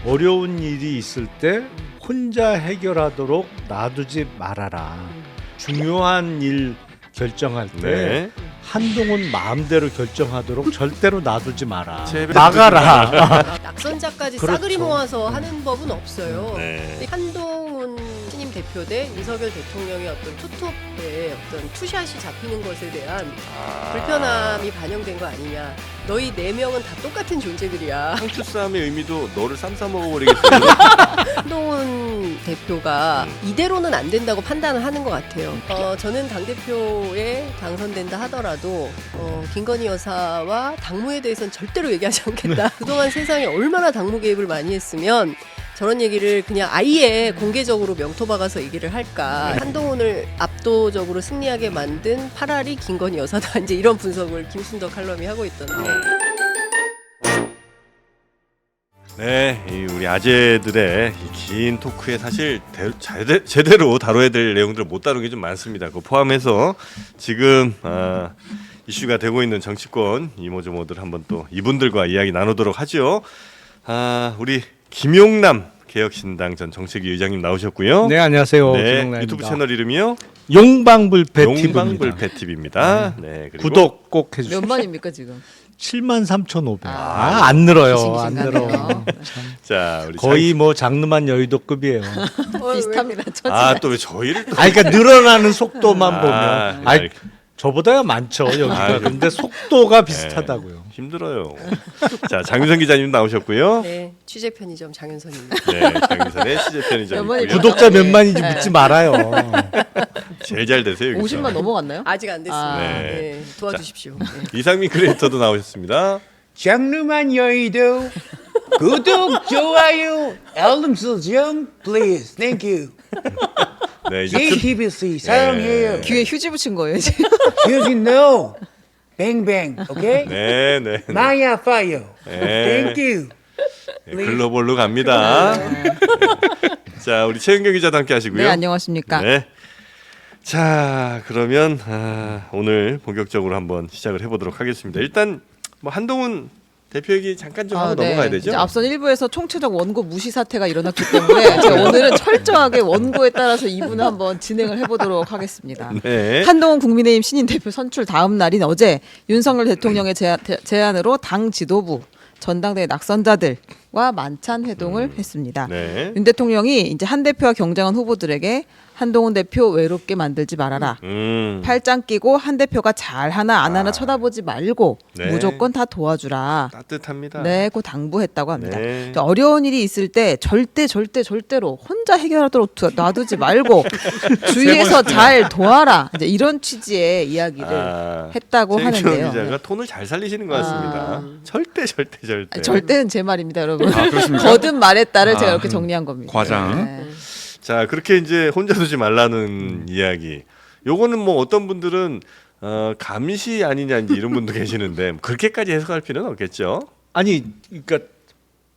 어려운 일이 있을 때 혼자 해결하도록 놔두지 말아라. 중요한 일 결정할 때 네. 한동훈 마음대로 결정하도록 절대로 놔두지 마라. 제발 막아라. 낙선자까지 그렇죠. 싸그리 모아서 하는 법은 없어요. 네. 한동훈 신임 대표 대 윤석열 대통령의 어떤 투톱의 어떤 투샷이 잡히는 것에 대한 불편함이 반영된 거 아니냐. 너희 네 명은 다 똑같은 존재들이야. 상추 싸움의 의미도 너를 쌈싸 먹어버리겠어. 한동훈 대표가 이대로는 안 된다고 판단을 하는 것 같아요. 저는 당대표에 당선된다 하더라도 김건희 여사와 당무에 대해서는 절대로 얘기하지 않겠다. 그동안 세상에 얼마나 당무 개입을 많이 했으면 저런 얘기를 그냥 아예 공개적으로 명토 박아서 얘기를 할까. 한동훈을 압도적으로 승리하게 만든 파라리 김건희 여사다. 이제 이런 분석을 김순덕 칼럼이 하고 있던데. 네, 이 우리 아재들의 이 긴 토크에 사실 제대로 다뤄야 될 내용들을 못 다룬 게 좀 많습니다. 그거 포함해서 지금 이슈가 되고 있는 정치권 이모저모들 한번 또 이분들과 이야기 나누도록 하죠. 우리 김용남 개혁신당 전 정책위 의장님 나오셨고요. 네, 안녕하세요. 네, 김용남입니다. 유튜브 채널 이름이요? 용방불패 TV입니다. 용방불패 TV입니다. 네, 그리고 구독 꼭 해주세요. 몇 만입니까 지금? 73,500. 안 늘어요. 안 늘어. 기신기신하네요. 자, 우리 거의 뭐 장르만 여의도급이에요. 비슷합니다. 처지가. 또 왜 저희를 또 그러니까 늘어나는 속도만 보면 아니, 저보다야 많죠 여기가. 근데 속도가 비슷하다고요. 힘들어요. 자, 장윤선 기자님 나오셨고요. 네, 취재 편의점 장윤선입니다. 네, 장윤선의 시제 편의점 몇 있고요. 구독자 몇 만인지 네. 묻지 말아요. 제일 잘 되세요. 여기서. 50만 넘어갔나요? 아직 안 됐습니다. 네. 네, 도와주십시오. 네. 이상민 크리에이터도 나오셨습니다. 장르만 여의도 구독 좋아요 알림 설정 please thank you 네, 이제 JTBC 사랑해요 귀에 휴지 붙인 거예요 지금. 휴지 no 뱅뱅 오케이 네, 네. 네. 마야 파이어 네. thank you 네, 글로벌로 갑니다. 네. 자, 우리 최은경 기자도 함께 하시고요. 네 안녕하십니까. 네. 자, 그러면 오늘 본격적으로 한번 시작을 해보도록 하겠습니다. 일단 뭐 한동훈 대표 얘기 잠깐 좀 하고 넘어가야 되죠. 이제 앞선 1부에서 총체적 원고 무시 사태가 일어났기 때문에 제가 오늘은 철저하게 원고에 따라서 2부는 한번 진행을 해보도록 하겠습니다. 네. 한동훈 국민의힘 신인 대표 선출 다음 날인 어제 윤석열 대통령의 제안으로 당 지도부, 전당대회 낙선자들과 만찬 회동을 했습니다. 네. 윤 대통령이 이제 한 대표와 경쟁한 후보들에게 한동훈 대표 외롭게 만들지 말아라. 팔짱 끼고 한 대표가 잘 하나 안 하나 쳐다보지 말고 네. 무조건 다 도와주라. 따뜻합니다. 네, 그 당부했다고 합니다. 네. 그러니까 어려운 일이 있을 때 절대로 혼자 해결하도록 놔두지 말고 주위에서 잘 도와라. 이제 이런 취지의 이야기를 했다고 최은경 하는데요. 기자가 톤을 잘 살리시는 것 같습니다. 절대. 아니, 절대는 제 말입니다, 여러분. 그렇습니까? 거듭 말했다를 제가 이렇게 정리한 겁니다. 과장. 네. 자, 그렇게 이제 혼자 두지 말라는 이야기. 요거는 뭐 어떤 분들은 감시 아니냐 이제 이런 분도 계시는데 그렇게까지 해석할 필요는 없겠죠. 아니, 그러니까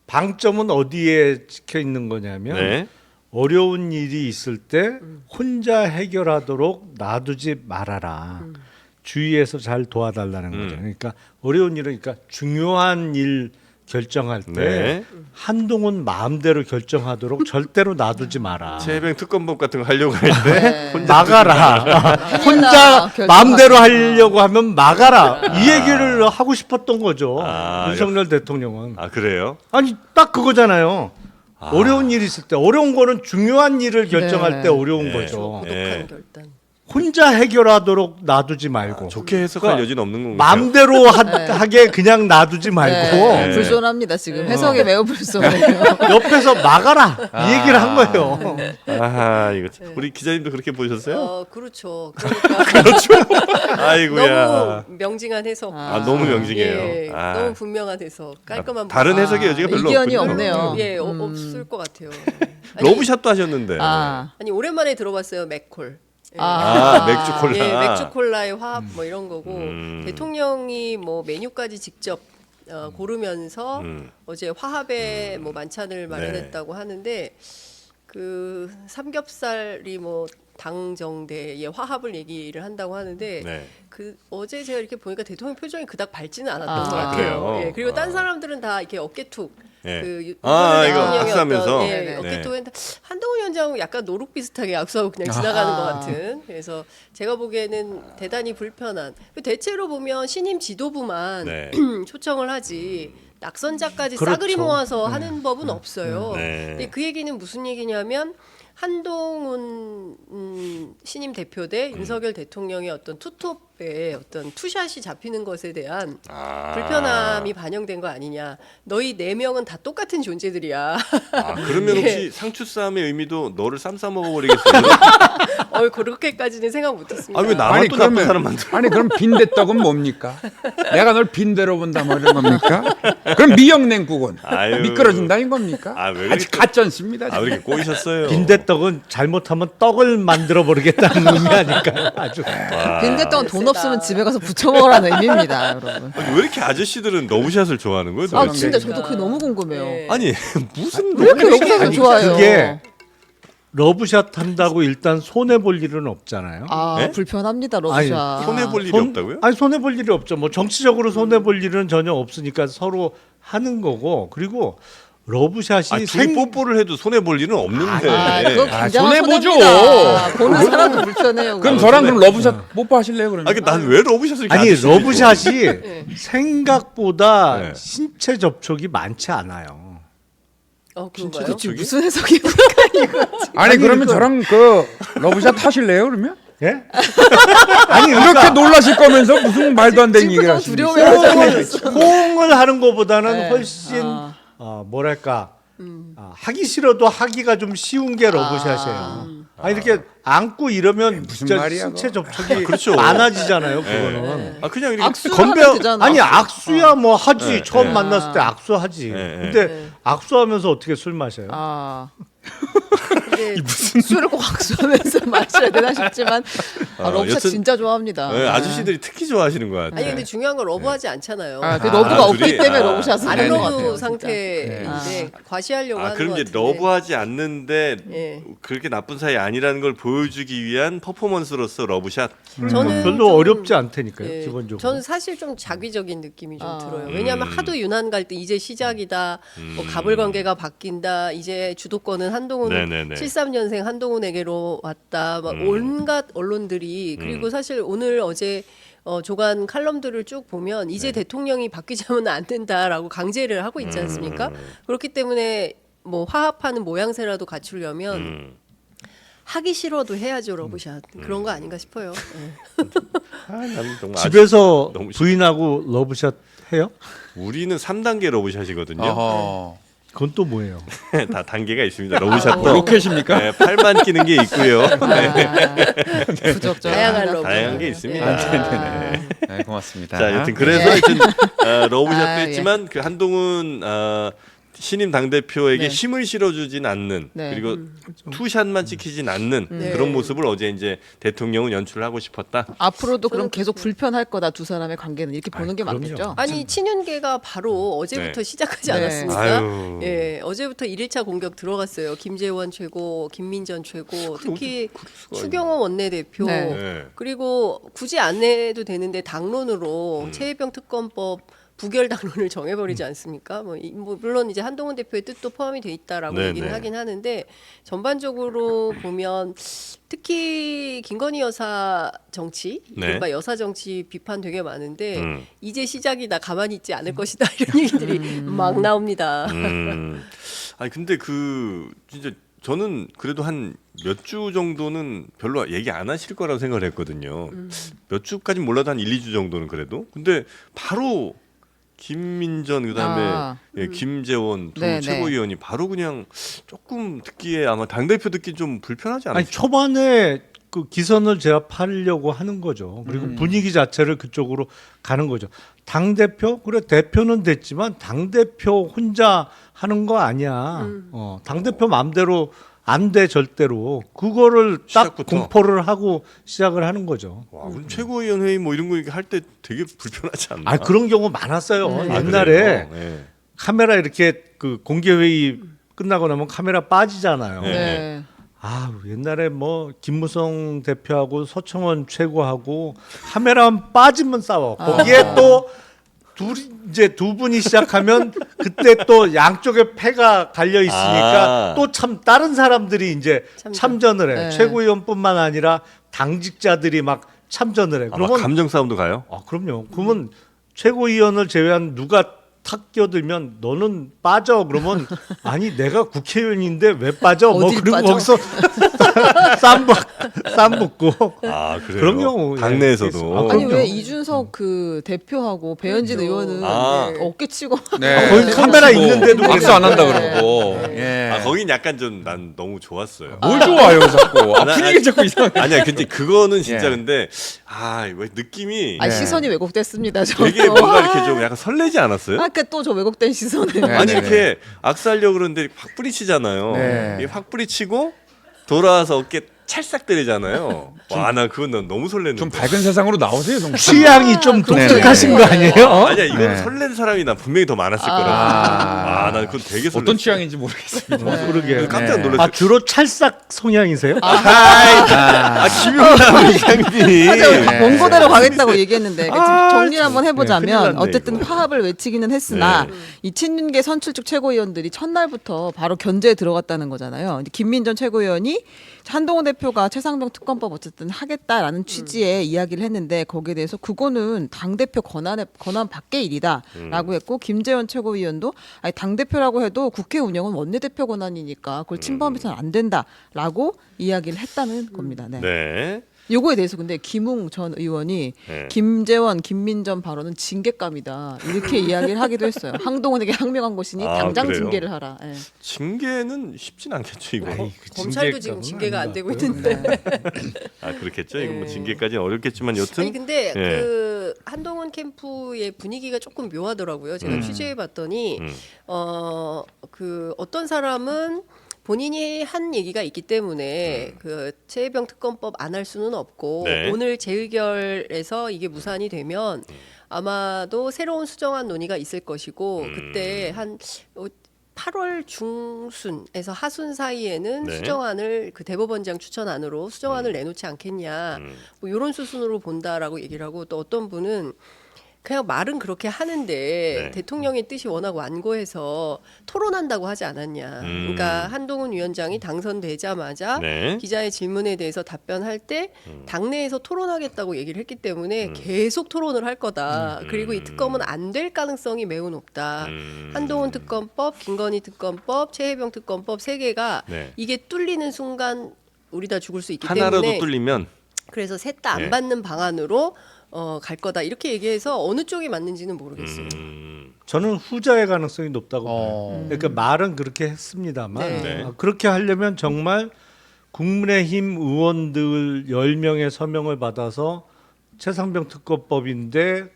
방점은 어디에 찍혀 있는 거냐면 네. 어려운 일이 있을 때 혼자 해결하도록 놔두지 말아라. 주위에서 잘 도와달라는 거죠. 그러니까 어려운 일은 그러니까 중요한 일 결정할 때 네. 한동훈 마음대로 결정하도록 절대로 놔두지 마라. 최혜병 특검법 같은 거 하려고 할 때 혼자 막아라. 혼자 결정하세요. 마음대로 하려고 하면 막아라. 이 얘기를 하고 싶었던 거죠. 아, 윤석열 대통령은. 그래요? 아니 딱 그거잖아요. 어려운 일이 있을 때 어려운 거는 중요한 일을 결정할 네. 때 어려운 네. 거죠. 고독한 네. 결단. 혼자 해결하도록 놔두지 말고 좋게 해석할 그러니까 여지는 없는 건가요? 마음대로 하게 그냥 놔두지 말고 네. 불손합니다 지금 해석이 매우 불손해요. 옆에서 막아라 이 얘기를 한 거예요. 아하, 이거 참. 우리 기자님도 그렇게 보셨어요? 그렇죠. 그러니까 아이고야. 너무 명징한 해석. 너무 명징해요. 예, 아. 너무 분명한 해석. 깔끔한 다른 분석. 해석의 여지가 별로 이견이 없군요. 없네요. 예, 없을 것 같아요. 러브샷도 하셨는데. 아니 오랜만에 들어봤어요 맥콜. 예. 맥주 콜라. 예, 맥주 콜라의 화합 뭐 이런 거고 대통령이 뭐 메뉴까지 직접 고르면서 어제 화합의 뭐 만찬을 마련했다고 하는데 그 삼겹살이 뭐 당정대의 화합을 얘기를 한다고 하는데 네. 그 어제 제가 이렇게 보니까 대통령 표정이 그닥 밝지는 않았던 것 그래요? 같아요. 예, 그리고 딴 사람들은 다 이렇게 어깨툭 예. 그 이거 대통령의 악수하면서. 어떤, 네네. 어깨 했는데 한동훈 위원장은 약간 노룩 비슷하게 악수하고 그냥 지나가는 것 같은. 그래서 제가 보기에는 대단히 불편한. 대체로 보면 신임 지도부만 네. 초청을 하지 낙선자까지 그렇죠. 싸그리 모아서 하는 법은 없어요. 네. 근데 그 얘기는 무슨 얘기냐면 한동훈 신임 대표 대 윤석열 대통령의 어떤 투톱에 어떤 투샷이 잡히는 것에 대한 불편함이 반영된 거 아니냐. 너희 네 명은 다 똑같은 존재들이야. 아, 그러면 예. 혹시 상추 싸움의 의미도 너를 쌈 싸 먹어버리겠어요? 그렇게까지는 생각 못했습니다. 아 왜 나만 또 나쁜 사람 만들어? 아니 그럼 빈대떡은 뭡니까? 내가 널 빈대로 본다 뭐 이런 겁니까? 그럼 미역냉국은 아유. 미끄러진다는 겁니까? 아, 왜 아직 이렇게- 가짜습니다. 아, 왜 이렇게 꼬이셨어요? 빈대떡은 잘못하면 떡을 만들어 버리겠다는 의미 아닐까요? 아주. 빈대떡은 돈 세다. 없으면 집에 가서 부쳐 먹으라는 의미입니다, 여러분. 아니, 왜 이렇게 아저씨들은 러브샷을 좋아하는 거예요? 아 도대체? 진짜 저도 그게 너무 궁금해요. 네. 아니 무슨 왜 이렇게 러브샷을 아니, 좋아해요? 그게 러브샷 한다고 일단 손해 볼 일은 없잖아요. 아 네? 불편합니다 러브샷. 손해 볼 일이 없다고요? 아니 손해 볼 일이 없죠. 뭐 정치적으로 손해 볼 일은 전혀 없으니까 서로 하는 거고. 그리고 러브샷이 아, 둘이 뽀뽀를 해도 손해 볼 일은 없는데. 아, 그거 아, 굉장한 손해보죠. 손해입니다. 보는 사람도 불편해요. 그럼 그거. 저랑 그럼 러브샷 뽀뽀하실래요 그러면? 아, 난왜 러브샷을 이렇게 아니 아저씨들이 러브샷이 생각보다 네. 신체 접촉이 많지 않아요. 그런가요? 저기? 무슨 해석입니까 이거? 아니 그러면 저랑 그 러브샷 하실래요 그러면? 예? 아니 이렇게 놀라실 거면서 무슨 말도 안 되는 얘기를 지금 하십니까? 두려워요. 호응을 하는 것보다는 네. 훨씬 뭐랄까 하기 싫어도 하기가 좀 쉬운 게 러브샷이에요. 이렇게 안고 이러면 무슨 진짜 말이야, 신체 그거. 접촉이 그렇죠. 많아지잖아요. 그거는. 아 그냥 이렇게 악수를 건배 하면 되잖아. 아니 악수야 뭐 하지. 네, 처음 네. 만났을 때 악수하지. 네, 네. 근데 악수하면서 어떻게 술 마셔요? 아 근데 술을 꼭 악수하면서 마셔야 되나 싶지만 러브샷 여튼- 진짜 좋아합니다. 네, 아저씨들이 특히 좋아하시는 것 같아요. 아니 근데 중요한 건 러브하지 않잖아요. 그 러브가 없기 둘이? 때문에 아. 러브샷을 하는 것 같아요. 안러브 진짜. 상태인데 과시하려고 하는 그럼 것 이제 같은데. 러브하지 않는데 예. 그렇게 나쁜 사이 아니라는 걸 보여주기 위한 퍼포먼스로서 러브샷. 저는 별로 좀- 어렵지 않다니까요. 예, 기본적으로. 저는 사실 좀 자기적인 느낌이 좀 아. 들어요. 왜냐하면 하도 유난 갈등 이제 시작이다. 뭐 갑을 관계가 바뀐다. 이제 주도권은 한동훈 네네네. 73년생 한동훈에게로 왔다. 막 온갖 언론들이 그리고 사실 오늘 어제 조간 칼럼들을 쭉 보면 이제 대통령이 바뀌자면 안 된다라고 강제를 하고 있지 않습니까? 그렇기 때문에 뭐 화합하는 모양새라도 갖추려면 하기 싫어도 해야죠 러브샷 그런 거 아닌가 싶어요. 예. 난 정말 집에서 너무 부인하고 러브샷 해요? 우리는 3단계 러브샷이거든요. 어허. 그건 또 뭐예요? 다 단계가 있습니다. 러브샷도 로켓입니까? 네, 팔만 끼는 게 있고요. 부적절. 다양한 러브. 다양한 게 있습니다. 예. 네, 고맙습니다. 자, 여튼 그래서 하여튼 러브샷도 아, 예. 했지만 그 한동훈 신임 당 대표에게 네. 힘을 실어주진 않는 네. 그리고 투샷만 찍히진 않는 네. 그런 모습을 어제 이제 대통령은 연출을 하고 싶었다. 앞으로도 그럼 계속 불편할 거다 두 사람의 관계는 이렇게 보는 게 그럼요. 맞겠죠? 아니 친윤계가 바로 어제부터 네. 시작하지 네. 않았습니까? 아유. 예, 어제부터 1일차 공격 들어갔어요. 김재원 최고, 김민전 최고, 특히 추경호 원내대표 네. 네. 그리고 굳이 안 해도 되는데 당론으로 최혜병 특검법 부결 당론을 정해버리지 않습니까? 뭐 물론 이제 한동훈 대표의 뜻도 포함이 돼 있다라고 네, 얘기는 네. 하긴 하는데 전반적으로 보면 특히 김건희 여사 정치, 네. 이른바 여사 정치 비판 되게 많은데 음. 이제 시작이다 가만히 있지 않을 것이다 이런 얘기들이 막 나옵니다. 아니 근데 진짜 저는 그래도 한 몇 주 정도는 별로 얘기 안 하실 거라고 생각을 했거든요. 몇 주까진 몰라도 한 1, 2주 정도는 그래도. 근데 바로 김민전 그다음에 아. 김재원 두 네, 최고위원이 바로 그냥 조금 듣기에 아마 당 대표 듣기 좀 불편하지 아니 않았어요? 초반에 그 기선을 제압하려고 하는 거죠. 그리고 분위기 자체를 그쪽으로 가는 거죠. 당 대표 그래 대표는 됐지만 당 대표 혼자 하는 거 아니야. 당 대표 마음대로 안 돼 절대로 그거를 딱 시작부터. 공포를 하고 시작을 하는 거죠. 와, 그럼 최고위원 회의 뭐 이런 거 할 때 되게 불편하지 않나? 아 그런 경우 많았어요. 아, 옛날에 그래요? 네. 카메라 이렇게 그 공개 회의 끝나고 나면 카메라 빠지잖아요. 네. 네. 아 옛날에 뭐 김무성 대표하고 서청원 최고하고 카메라만 빠지면 싸워. 거기에 또 이제 두 분이 시작하면 그때 또 양쪽에 패가 갈려 있으니까 아. 또 참 다른 사람들이 이제 참전을 해. 네. 최고위원뿐만 아니라 당직자들이 막 참전을 해. 막 그러면 감정 싸움도 가요? 그럼요. 그러면 최고위원을 제외한 누가 탁 끼어들면 너는 빠져. 그러면 아니 내가 국회의원인데 왜 빠져? 뭐 어딜 그리고 빠져? 거기서 쌈 붙고 아 그래요? 그런 경우 당내에서도 아, 아니 그럼요. 왜 이준석 그 대표하고 배현진 그렇죠. 의원은 아. 어깨 치고 네. 거기 카메라 치고 있는데도 악수 안 한다 그랬어요. 그러고. 네. 예. 아 거긴 약간 좀 난 너무 좋았어요. 뭘 좋아요 자꾸. 아, 나- 분위기 자꾸 이상해. 아니야, 근데 그거는 진짜 예. 근데 왜 느낌이 아 네. 시선이 왜곡됐습니다. 저. 되게 뭔가 이렇게 좀 약간 설레지 않았어요? 아까 또 저 왜곡된 시선을. 네. 아니 이렇게 악수하려고 그러는데 확 뿌리치잖아요. 네. 이게 확 뿌리치고 돌아와서 어깨 찰싹 때리잖아요. 와, 나 그건 난 너무 설렜는데. 좀 밝은 세상으로 나오세요, 정말. 취향이 좀 독특하신 거 아니에요? 아니야, 이거는 네. 설레는 사람이 난 분명히 더 많았을 거라고. 난 그건 되게 설렜어. 어떤 취향인지 모르겠습니다. 그러게. 깜짝 네. 놀랐어요. 주로 찰싹 성향이세요? 김용남 이장님이. 맞아, 원고대로 가겠다고 얘기했는데 정리를 한번 큰일 해보자면 났네, 어쨌든 이거. 화합을 외치기는 했으나 네. 이 친윤계 선출직 최고위원들이 첫날부터 바로 견제에 들어갔다는 거잖아요. 이제 김민전 최고위원이 한동훈 대표가 최상병 특검법 어쨌든 하겠다라는 취지의 이야기를 했는데 거기에 대해서 그거는 당대표 권한 밖의 일이다라고 했고 김재원 최고위원도 아니 당대표라고 해도 국회 운영은 원내대표 권한이니까 그걸 침범해서는 안 된다라고 이야기를 했다는 겁니다. 네. 네. 요거에 대해서 근데 김웅 전 의원이 네. 김재원, 김민전 발언은 징계감이다 이렇게 이야기를 하기도 했어요. 한동훈에게 항명한 것이니 아, 당장 그래요? 징계를 하라. 예. 징계는 쉽진 않겠죠, 이거. 검찰도 지금 징계가 안 되고 있는데. 그렇겠죠. 이거 뭐 네. 징계까지는 어렵겠지만 여튼 아니 근데 예. 그 한동훈 캠프의 분위기가 조금 묘하더라고요. 제가 취재해 봤더니 그 어떤 사람은 본인이 한 얘기가 있기 때문에 그 최혜병 특검법 안 할 수는 없고 네. 오늘 재의결에서 이게 무산이 되면 아마도 새로운 수정안 논의가 있을 것이고 그때 한 8월 중순에서 하순 사이에는 네. 수정안을 그 대법원장 추천안으로 수정안을 내놓지 않겠냐 뭐 이런 수순으로 본다라고 얘기를 하고 또 어떤 분은 그냥 말은 그렇게 하는데 네. 대통령의 뜻이 워낙 완고해서 토론한다고 하지 않았냐. 그러니까 한동훈 위원장이 당선되자마자 네. 기자의 질문에 대해서 답변할 때 당내에서 토론하겠다고 얘기를 했기 때문에 계속 토론을 할 거다. 그리고 이 특검은 안 될 가능성이 매우 높다. 한동훈 특검법, 김건희 특검법, 최혜병 특검법 세 개가 네. 이게 뚫리는 순간 우리 다 죽을 수 있기 하나라도 때문에 뚫리면 그래서 셋 다 안 네. 받는 방안으로 갈 거다 이렇게 얘기해서 어느 쪽이 맞는지는 모르겠어요. 저는 후자의 가능성이 높다고 봐요. 그러니까 말은 그렇게 했습니다만 네. 그렇게 하려면 정말 국민의힘 의원들 10명의 서명을 받아서 최상병 특검법인데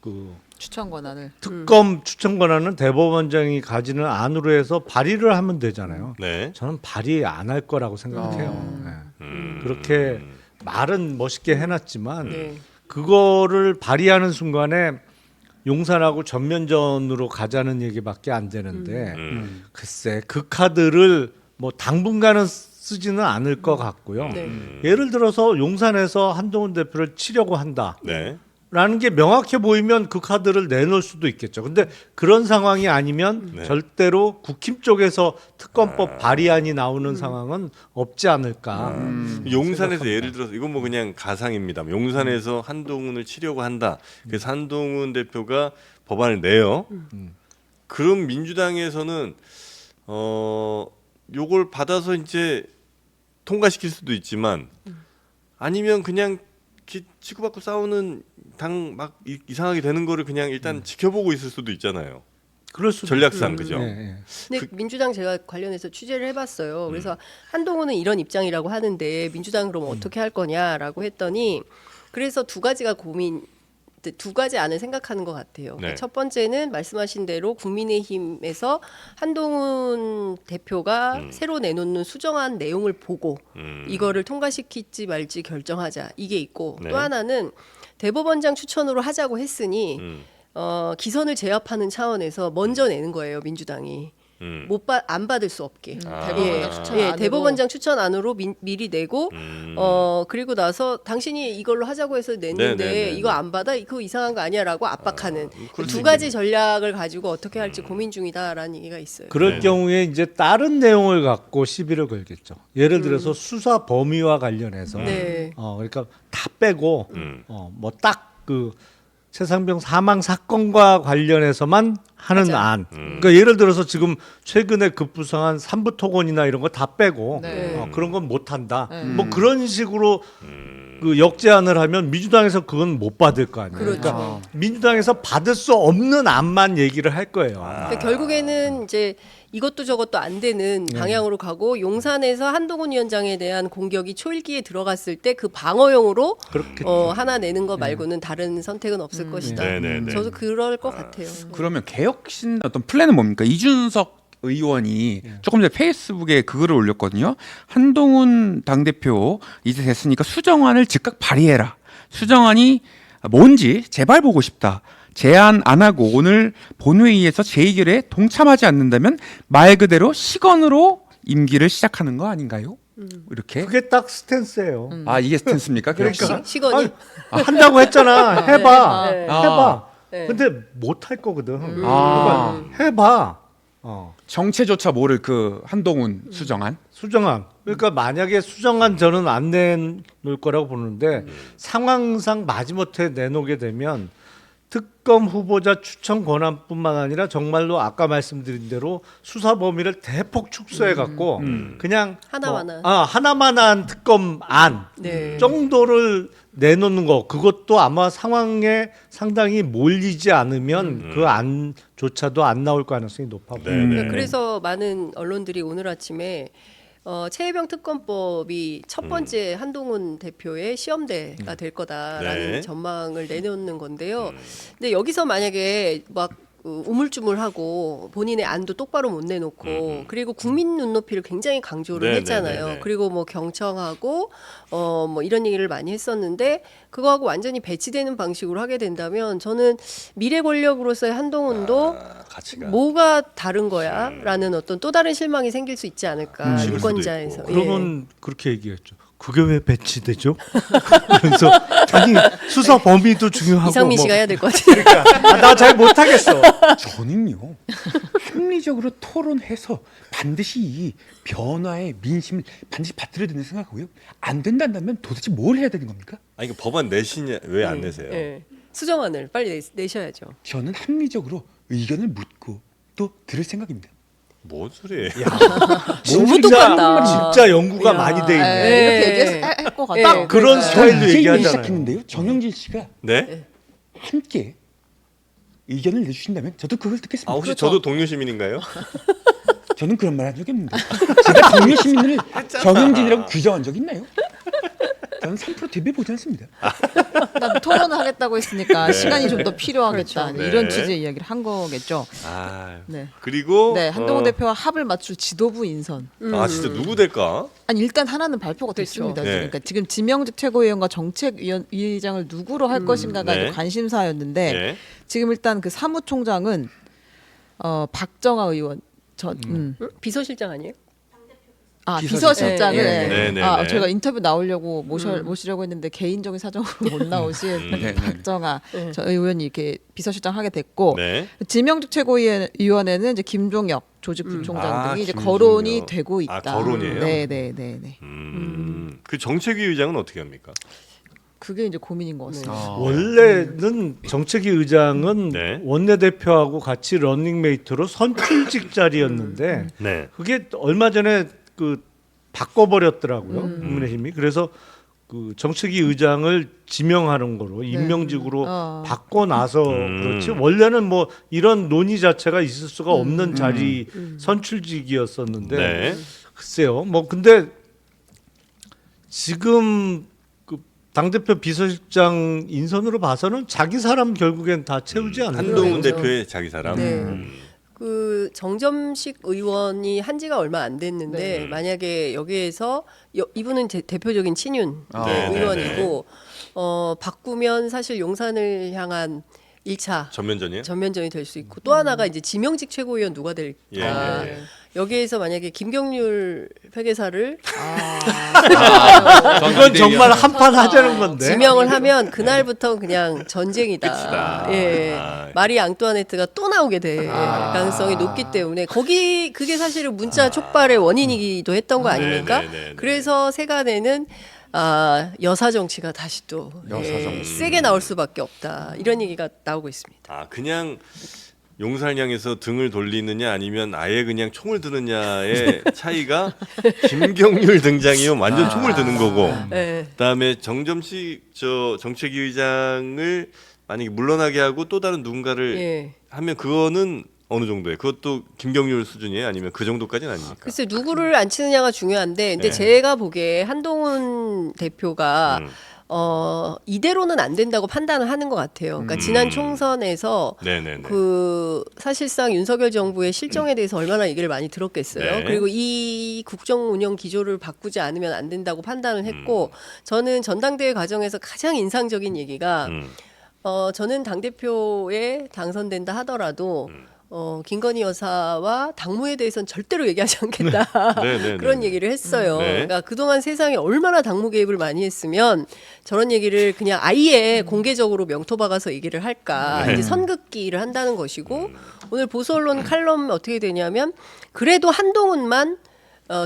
그 추천 권한을. 특검 추천 권한은 대법원장이 가지는 안으로 해서 발의를 하면 되잖아요. 네. 저는 발의 안 할 거라고 생각해요. 네. 그렇게 말은 멋있게 해놨지만 네. 그거를 발의하는 순간에 용산하고 전면전으로 가자는 얘기밖에 안 되는데 글쎄 그 카드를 뭐 당분간은 쓰지는 않을 것 같고요. 네. 예를 들어서 용산에서 한동훈 대표를 치려고 한다. 네. 라는 게 명확해 보이면 그 카드를 내놓을 수도 있겠죠. 근데 그런 상황이 아니면 네. 절대로 국힘 쪽에서 특검법 발의안이 나오는 상황은 없지 않을까. 용산에서 예를 들어서 이건 뭐 그냥 가상입니다. 용산에서 한동훈을 치려고 한다. 그래서 한동훈 대표가 법안을 내요. 그럼 민주당에서는 요걸 받아서 이제 통과시킬 수도 있지만 아니면 그냥 치고받고 싸우는 당 막 이상하게 되는 거를 그냥 일단 지켜보고 있을 수도 있잖아요. 그럴 수도 전략상 있죠. 그죠? 네, 네. 근데 민주당 제가 관련해서 취재를 해봤어요. 그래서 한동훈은 이런 입장이라고 하는데 민주당 그럼 어떻게 할 거냐라고 했더니 그래서 두 가지 안을 생각하는 것 같아요. 네. 첫 번째는 말씀하신 대로 국민의힘에서 한동훈 대표가 새로 내놓는 수정안 내용을 보고 이거를 통과시킬지 말지 결정하자 이게 있고 네. 또 하나는 대법원장 추천으로 하자고 했으니 기선을 제압하는 차원에서 먼저 내는 거예요 민주당이. 안 받을 수 없게. 대법원장 추천 예, 안으로. 대법원장 추천 안으로 미리 내고 그리고 나서 당신이 이걸로 하자고 해서 냈는데 네네네. 이거 안 받아? 그거 이상한 거 아니야라고 압박하는 그럴 수 두 가지 전략을 가지고 어떻게 할지 고민 중이다라는 얘기가 있어요. 그럴 네. 경우에 이제 다른 내용을 갖고 시비를 걸겠죠. 예를 들어서 수사 범위와 관련해서 네. 그러니까 다 빼고 뭐 딱 그 최상병 사망 사건과 관련해서만 하는 맞아. 안. 그러니까 예를 들어서 지금 최근에 급부상한 삼부 토건이나 이런 거 다 빼고 네. 그런 건 못 한다. 네. 뭐 그런 식으로 그 역제안을 하면 민주당에서 그건 못 받을 거 아니에요. 그렇죠. 그러니까 민주당에서 받을 수 없는 안만 얘기를 할 거예요. 그러니까 결국에는 이제 이것도 저것도 안 되는 방향으로 가고 용산에서 한동훈 위원장에 대한 공격이 초일기에 들어갔을 때 그 방어용으로 그렇겠죠. 하나 내는 거 말고는 다른 선택은 없을 것이다. 네네네. 저도 그럴 것 같아요. 그러면 개혁신 어떤 플랜은 뭡니까? 이준석 의원이 조금 전에 페이스북에 그거를 올렸거든요. 한동훈 당대표 이제 됐으니까 수정안을 즉각 발의해라. 수정안이 뭔지 제발 보고 싶다. 제안 안 하고 오늘 본회의에서 재의결에 동참하지 않는다면 말 그대로 식언으로 임기를 시작하는 거 아닌가요? 이렇게. 그게 딱 스탠스예요. 아 이게 스탠스입니까? 개혁신? 그러니까 시건이 한다고 했잖아. 해봐. 네. 해봐. 네. 근데 못 할 거거든. 아. 그러니까 해봐. 정체조차 모를 그 한동훈 수정안. 수정안. 그러니까 만약에 수정안 저는 안 내놓을 거라고 보는데 상황상 마지못해 내놓게 되면 특검 후보자 추천 권한뿐만 아니라 정말로 아까 말씀드린 대로 수사 범위를 대폭 축소해 갖고 그냥 하나만한. 하나만한 특검 안 네. 정도를 내놓는 거 그것도 아마 상황에 상당히 몰리지 않으면 그 안조차도 안 나올 가능성이 높아 보여요. 그러니까 그래서 많은 언론들이 오늘 아침에 최혜병 특검법이 첫 번째 한동훈 대표의 시험대가 될 거다라는 네. 전망을 내놓는 건데요. 근데 여기서 만약에 막 우물쭈물하고 본인의 안도 똑바로 못 내놓고 그리고 국민 눈높이를 굉장히 강조를 네, 했잖아요. 네, 네, 네. 그리고 뭐 경청하고 뭐 이런 얘기를 많이 했었는데 그거하고 완전히 배치되는 방식으로 하게 된다면 저는 미래 권력으로서의 한동훈도 가치가. 뭐가 다른 거야라는 어떤 또 다른 실망이 생길 수 있지 않을까 유권자에서. 있고. 예. 그러면 그렇게 얘기했죠. 그게 왜 배치되죠? 그래서 아니 수사 범위도 중요하고 이상민 뭐 씨가 해야 될 것 같아요. 나 잘 못하겠어. 저는요 합리적으로 토론해서 반드시 이 변화의 민심을 반드시 받들어야 된다고 생각하고요. 안 된다면 도대체 뭘 해야 되는 겁니까? 아니 그 법안 내시냐 왜 안 내세요? 예. 수정안을 빨리 내셔야죠. 저는 합리적으로 의견을 묻고 또 들을 생각입니다. 뭔 소리예요? 너무 진짜, 똑같다. 진짜 연구가 야. 많이 돼 있네. 예. 이렇게 얘기할 것 같다. 예. 딱 그런 네. 스타일로 이제 얘기하잖아요. 시작했는데요. 정영진 씨가 네? 함께 의견을 내주신다면 저도 그걸 듣겠습니다. 아 혹시 그렇죠. 저도 동료 시민인가요? 저는 그런 말 한 적이 없는데 제가 동료 시민을 정영진이라고 규정한 적 있나요? 저는 3% TV 보지 않습니다. 난 토론을 하겠다고 했으니까 네. 시간이 좀 더 필요하겠다. 그렇죠. 이런 네. 취지의 이야기를 한 거겠죠. 아 네. 그리고 네, 한동훈 대표와 합을 맞출 지도부 인선. 아 진짜 누구 될까? 아니 일단 하나는 발표가 그렇죠. 됐습니다. 네. 그러니까 지금 지명직 최고위원과 정책위의장을 누구로 할 것인가가 네. 이제 관심사였는데 네. 지금 일단 그 사무총장은 박정아 의원 비서실장 아니에요? 비서실장을 네. 네, 네, 아 네. 제가 인터뷰 나오려고 모시려고 했는데 개인적인 사정으로 못 나오신 네. 박정아 저 의원이 이렇게 비서실장 하게 됐고 네. 지명직 최고위원회는 이제 김종혁 조직 부총장 아, 등이 이제 김종혁. 거론이 되고 있다. 아, 거론이에요? 네네네. 그 정책위 의장은 어떻게 합니까? 그게 이제 고민인 것 같습니다. 원래는 정책위 의장은 네. 원내대표하고 같이 런닝메이트로 선출직 자리였는데 네. 그게 얼마 전에 그 바꿔버렸더라고요. 국민의힘이. 그래서 그 정책위 의장을 지명하는 거로 임명직으로 바꿔놔서 그렇지 원래는 뭐 이런 논의 자체가 있을 수가 없는 자리 선출직이었었는데 네. 글쎄요. 뭐 근데 지금 그 당대표 비서실장 인선으로 봐서는 자기 사람 결국엔 다 채우지 않을까. 한동훈 그렇죠. 대표의 자기 사람. 네. 그 정점식 의원이 한 지가 얼마 안 됐는데 만약에 여기에서 이분은 대표적인 친윤 아, 네, 네, 의원이고 바꾸면 사실 용산을 향한 1차 전면전이에요? 전면전이 될 수 있고 또 하나가 이제 지명직 최고위원 누가 될까. 예. 여기에서 만약에 김경률 회계사를 이건 정말 한판 하자는 건데. 지명을 하면 그날부터 그냥 전쟁이다. 끝이다. 예. 아. 마리 앙뚜아네트가 또 나오게 될 가능성이 높기 때문에 그게 사실은 문자 촉발의 원인이기도 했던 거 아닙니까? 네네네네. 그래서 세간에는 여사 정치가 다시 또 세게 나올 수밖에 없다. 이런 얘기가 나오고 있습니다. 아 그냥 용사를 향해서 등을 돌리느냐 아니면 아예 그냥 총을 드느냐의 차이가 김경률 등장이면 완전 총을 드는 거고 예. 그다음에 정점식 저 정책위 의장을 만약에 물러나게 하고 또 다른 누군가를 예. 하면 그거는 어느 정도예요? 그것도 김경률 수준이에요? 아니면 그 정도까지는 아닙니까? 글쎄 누구를 앉히느냐가 중요한데 근데 네. 제가 보기에 한동훈 대표가 이대로는 안 된다고 판단을 하는 것 같아요. 그러니까 지난 총선에서 네네네. 그 사실상 윤석열 정부의 실정에 대해서 얼마나 얘기를 많이 들었겠어요. 네. 그리고 이 국정 운영 기조를 바꾸지 않으면 안 된다고 판단을 했고 저는 전당대회 과정에서 가장 인상적인 얘기가 저는 당대표에 당선된다 하더라도 김건희 여사와 당무에 대해서는 절대로 얘기하지 않겠다. 네네네. 그런 얘기를 했어요. 네. 그러니까 그동안 세상에 얼마나 당무 개입을 많이 했으면 저런 얘기를 그냥 아예 공개적으로 명토 박아서 얘기를 할까. 네. 이제 선긋기를 한다는 것이고 오늘 보수 언론 칼럼 어떻게 되냐면 그래도 한동훈만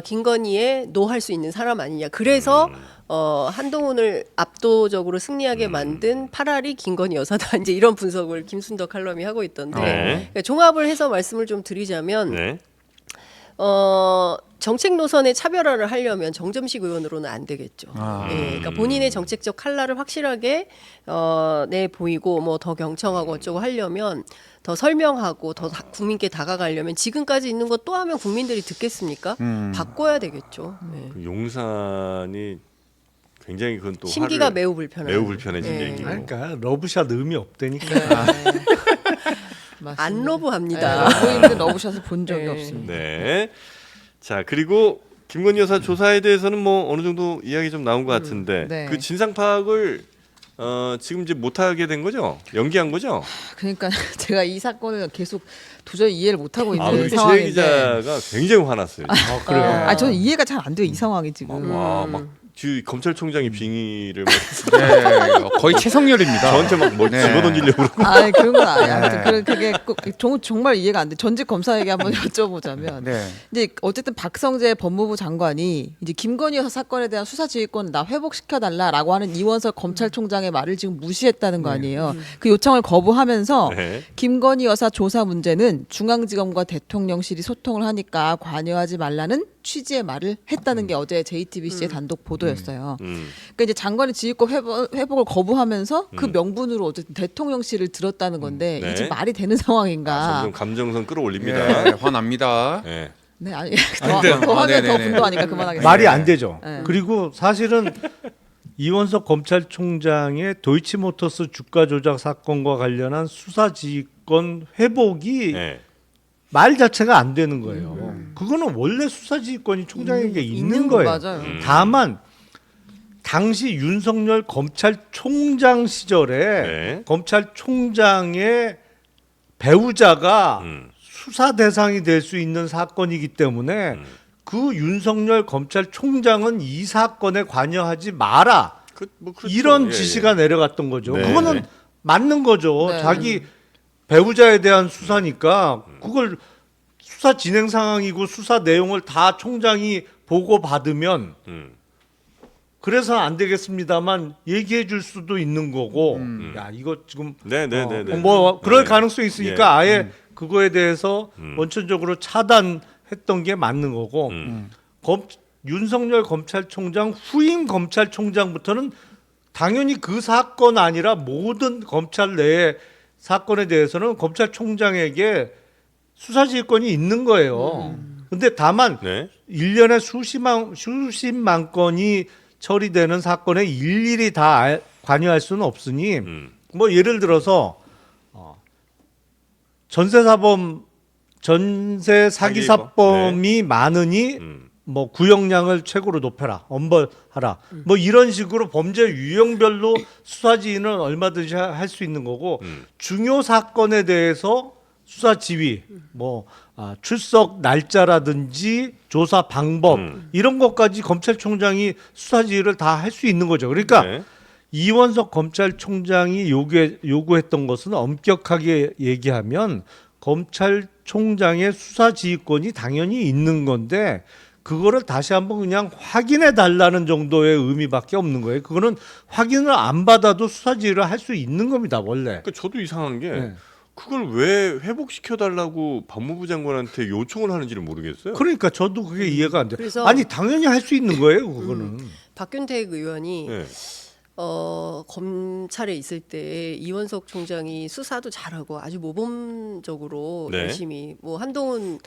김건희에 노할 수 있는 사람 아니냐. 그래서 한동훈을 압도적으로 승리하게 만든 파랄이 김건희 여사다. 이제 이런 분석을 김순덕 칼럼이 하고 있던데 네. 그러니까 종합을 해서 말씀을 좀 드리자면 네. 정책 노선의 차별화를 하려면 정점식 의원으로는 안 되겠죠. 아. 예, 그러니까 본인의 정책적 칼날을 확실하게 내 보이고 뭐 더 경청하고 어쩌고 하려면 더 설명하고 더 국민께 다가가려면 지금까지 있는 것 또 하면 국민들이 듣겠습니까? 바꿔야 되겠죠. 예. 그 용산이 굉장히 그건 또 심기가 화를 매우 불편한. 매우 불편해진 예. 얘기고. 그러니까 러브샷 의미 없다니까. 안 러브합니다. 부인들 러브샷을 본 적이 네. 없습니다. 네. 자 그리고 김건희 여사 조사에 대해서는 뭐 어느 정도 이야기 좀 나온 것 같은데 네. 그 진상 파악을 지금 이제 못하게 된 거죠? 연기한 거죠? 그러니까 제가 이 사건을 계속 도저히 이해를 못 하고 있는 우리 지혜 상황인데. 기자가 굉장히 화났어요. 그래요. 저는 이해가 잘 안 돼요 이 상황이 지금. 와막 검찰총장이 빙의를 막 네, 거의 최성렬입니다. 저한테 막 뭘 네. 집어던지려고 그러고. 아 그런 건 아니야. 아무튼 그게 정말 이해가 안 돼. 전직 검사에게 한번 여쭤보자면, 네. 이제 어쨌든 박성재 법무부 장관이 이제 김건희 여사 사건에 대한 수사 지휘권 나 회복시켜 달라라고 하는 이원석 검찰총장의 말을 지금 무시했다는 거 아니에요. 그 요청을 거부하면서 네. 김건희 여사 조사 문제는 중앙지검과 대통령실이 소통을 하니까 관여하지 말라는 취지의 말을 했다는 게 어제 JTBC의 단독 보도였어요. 그러니까 이제 장관의 지휘권 회복을 거부하면서 그 명분으로 어쨌든 대통령실을 들었다는 건데 네. 이게 말이 되는 상황인가? 점점 감정선 끌어올립니다. 네, 화납니다. 네. 네, 아니 돼. 더 하면 더 네네네. 분노하니까 그만하겠습니다. 말이 안 되죠. 네. 그리고 사실은 이원석 검찰총장의 도이치모터스 주가 조작 사건과 관련한 수사지휘권 회복이 네. 말 자체가 안 되는 거예요. 그거는 원래 수사지휘권이 총장에게 있는 거예요. 맞아요. 다만 당시 윤석열 검찰총장 시절에 네. 검찰총장의 배우자가 음. 수사 대상이 될 수 있는 사건이기 때문에 그 윤석열 검찰총장은 이 사건에 관여하지 마라. 뭐 그렇죠. 이런 예, 지시가 내려갔던 거죠. 네, 그거는 네. 맞는 거죠. 네. 자기 배우자에 대한 수사니까 그걸 수사 진행 상황이고 수사 내용을 다 총장이 보고 받으면 그래서는 안 되겠습니다만 얘기해 줄 수도 있는 거고 야 이거 지금 네네네. 뭐 그럴 네. 가능성이 있으니까 예. 아예 그거에 대해서 원천적으로 차단했던 게 맞는 거고 윤석열 검찰총장 후임 검찰총장부터는 당연히 그 사건 아니라 모든 검찰 내의 사건에 대해서는 검찰총장에게 수사지휘권이 있는 거예요. 근데 다만 네. 1년에 수십만 건이 처리되는 사건에 일일이 다 관여할 수는 없으니 뭐 예를 들어서 전세 사기 사기범? 사범이 많으니 뭐 구형량을 최고로 높여라, 엄벌하라, 뭐 이런 식으로 범죄 유형별로 수사 지휘는 얼마든지 할 수 있는 거고 중요 사건에 대해서 수사 지휘, 뭐 출석 날짜라든지 조사 방법 이런 것까지 검찰총장이 수사 지휘를 다 할 수 있는 거죠. 그러니까 네. 이원석 검찰총장이 요구했던 것은 엄격하게 얘기하면 검찰총장의 수사 지휘권이 당연히 있는 건데 그거를 다시 한번 그냥 확인해 달라는 정도의 의미밖에 없는 거예요. 그거는 확인을 안 받아도 수사 지휘를 할 수 있는 겁니다, 원래. 그러니까 저도 이상한 게 네. 그걸 왜 회복시켜 달라고 법무부 장관한테 요청을 하는지를 모르겠어요. 그러니까 저도 그게 이해가 안 돼요. 그래서- 아니 당연히 할 수 있는 거예요, 그거는. 박균택 의원이 네. 검찰에 있을 때 이원석 총장이 수사도 잘하고 아주 모범적으로 네. 열심히 뭐 한동훈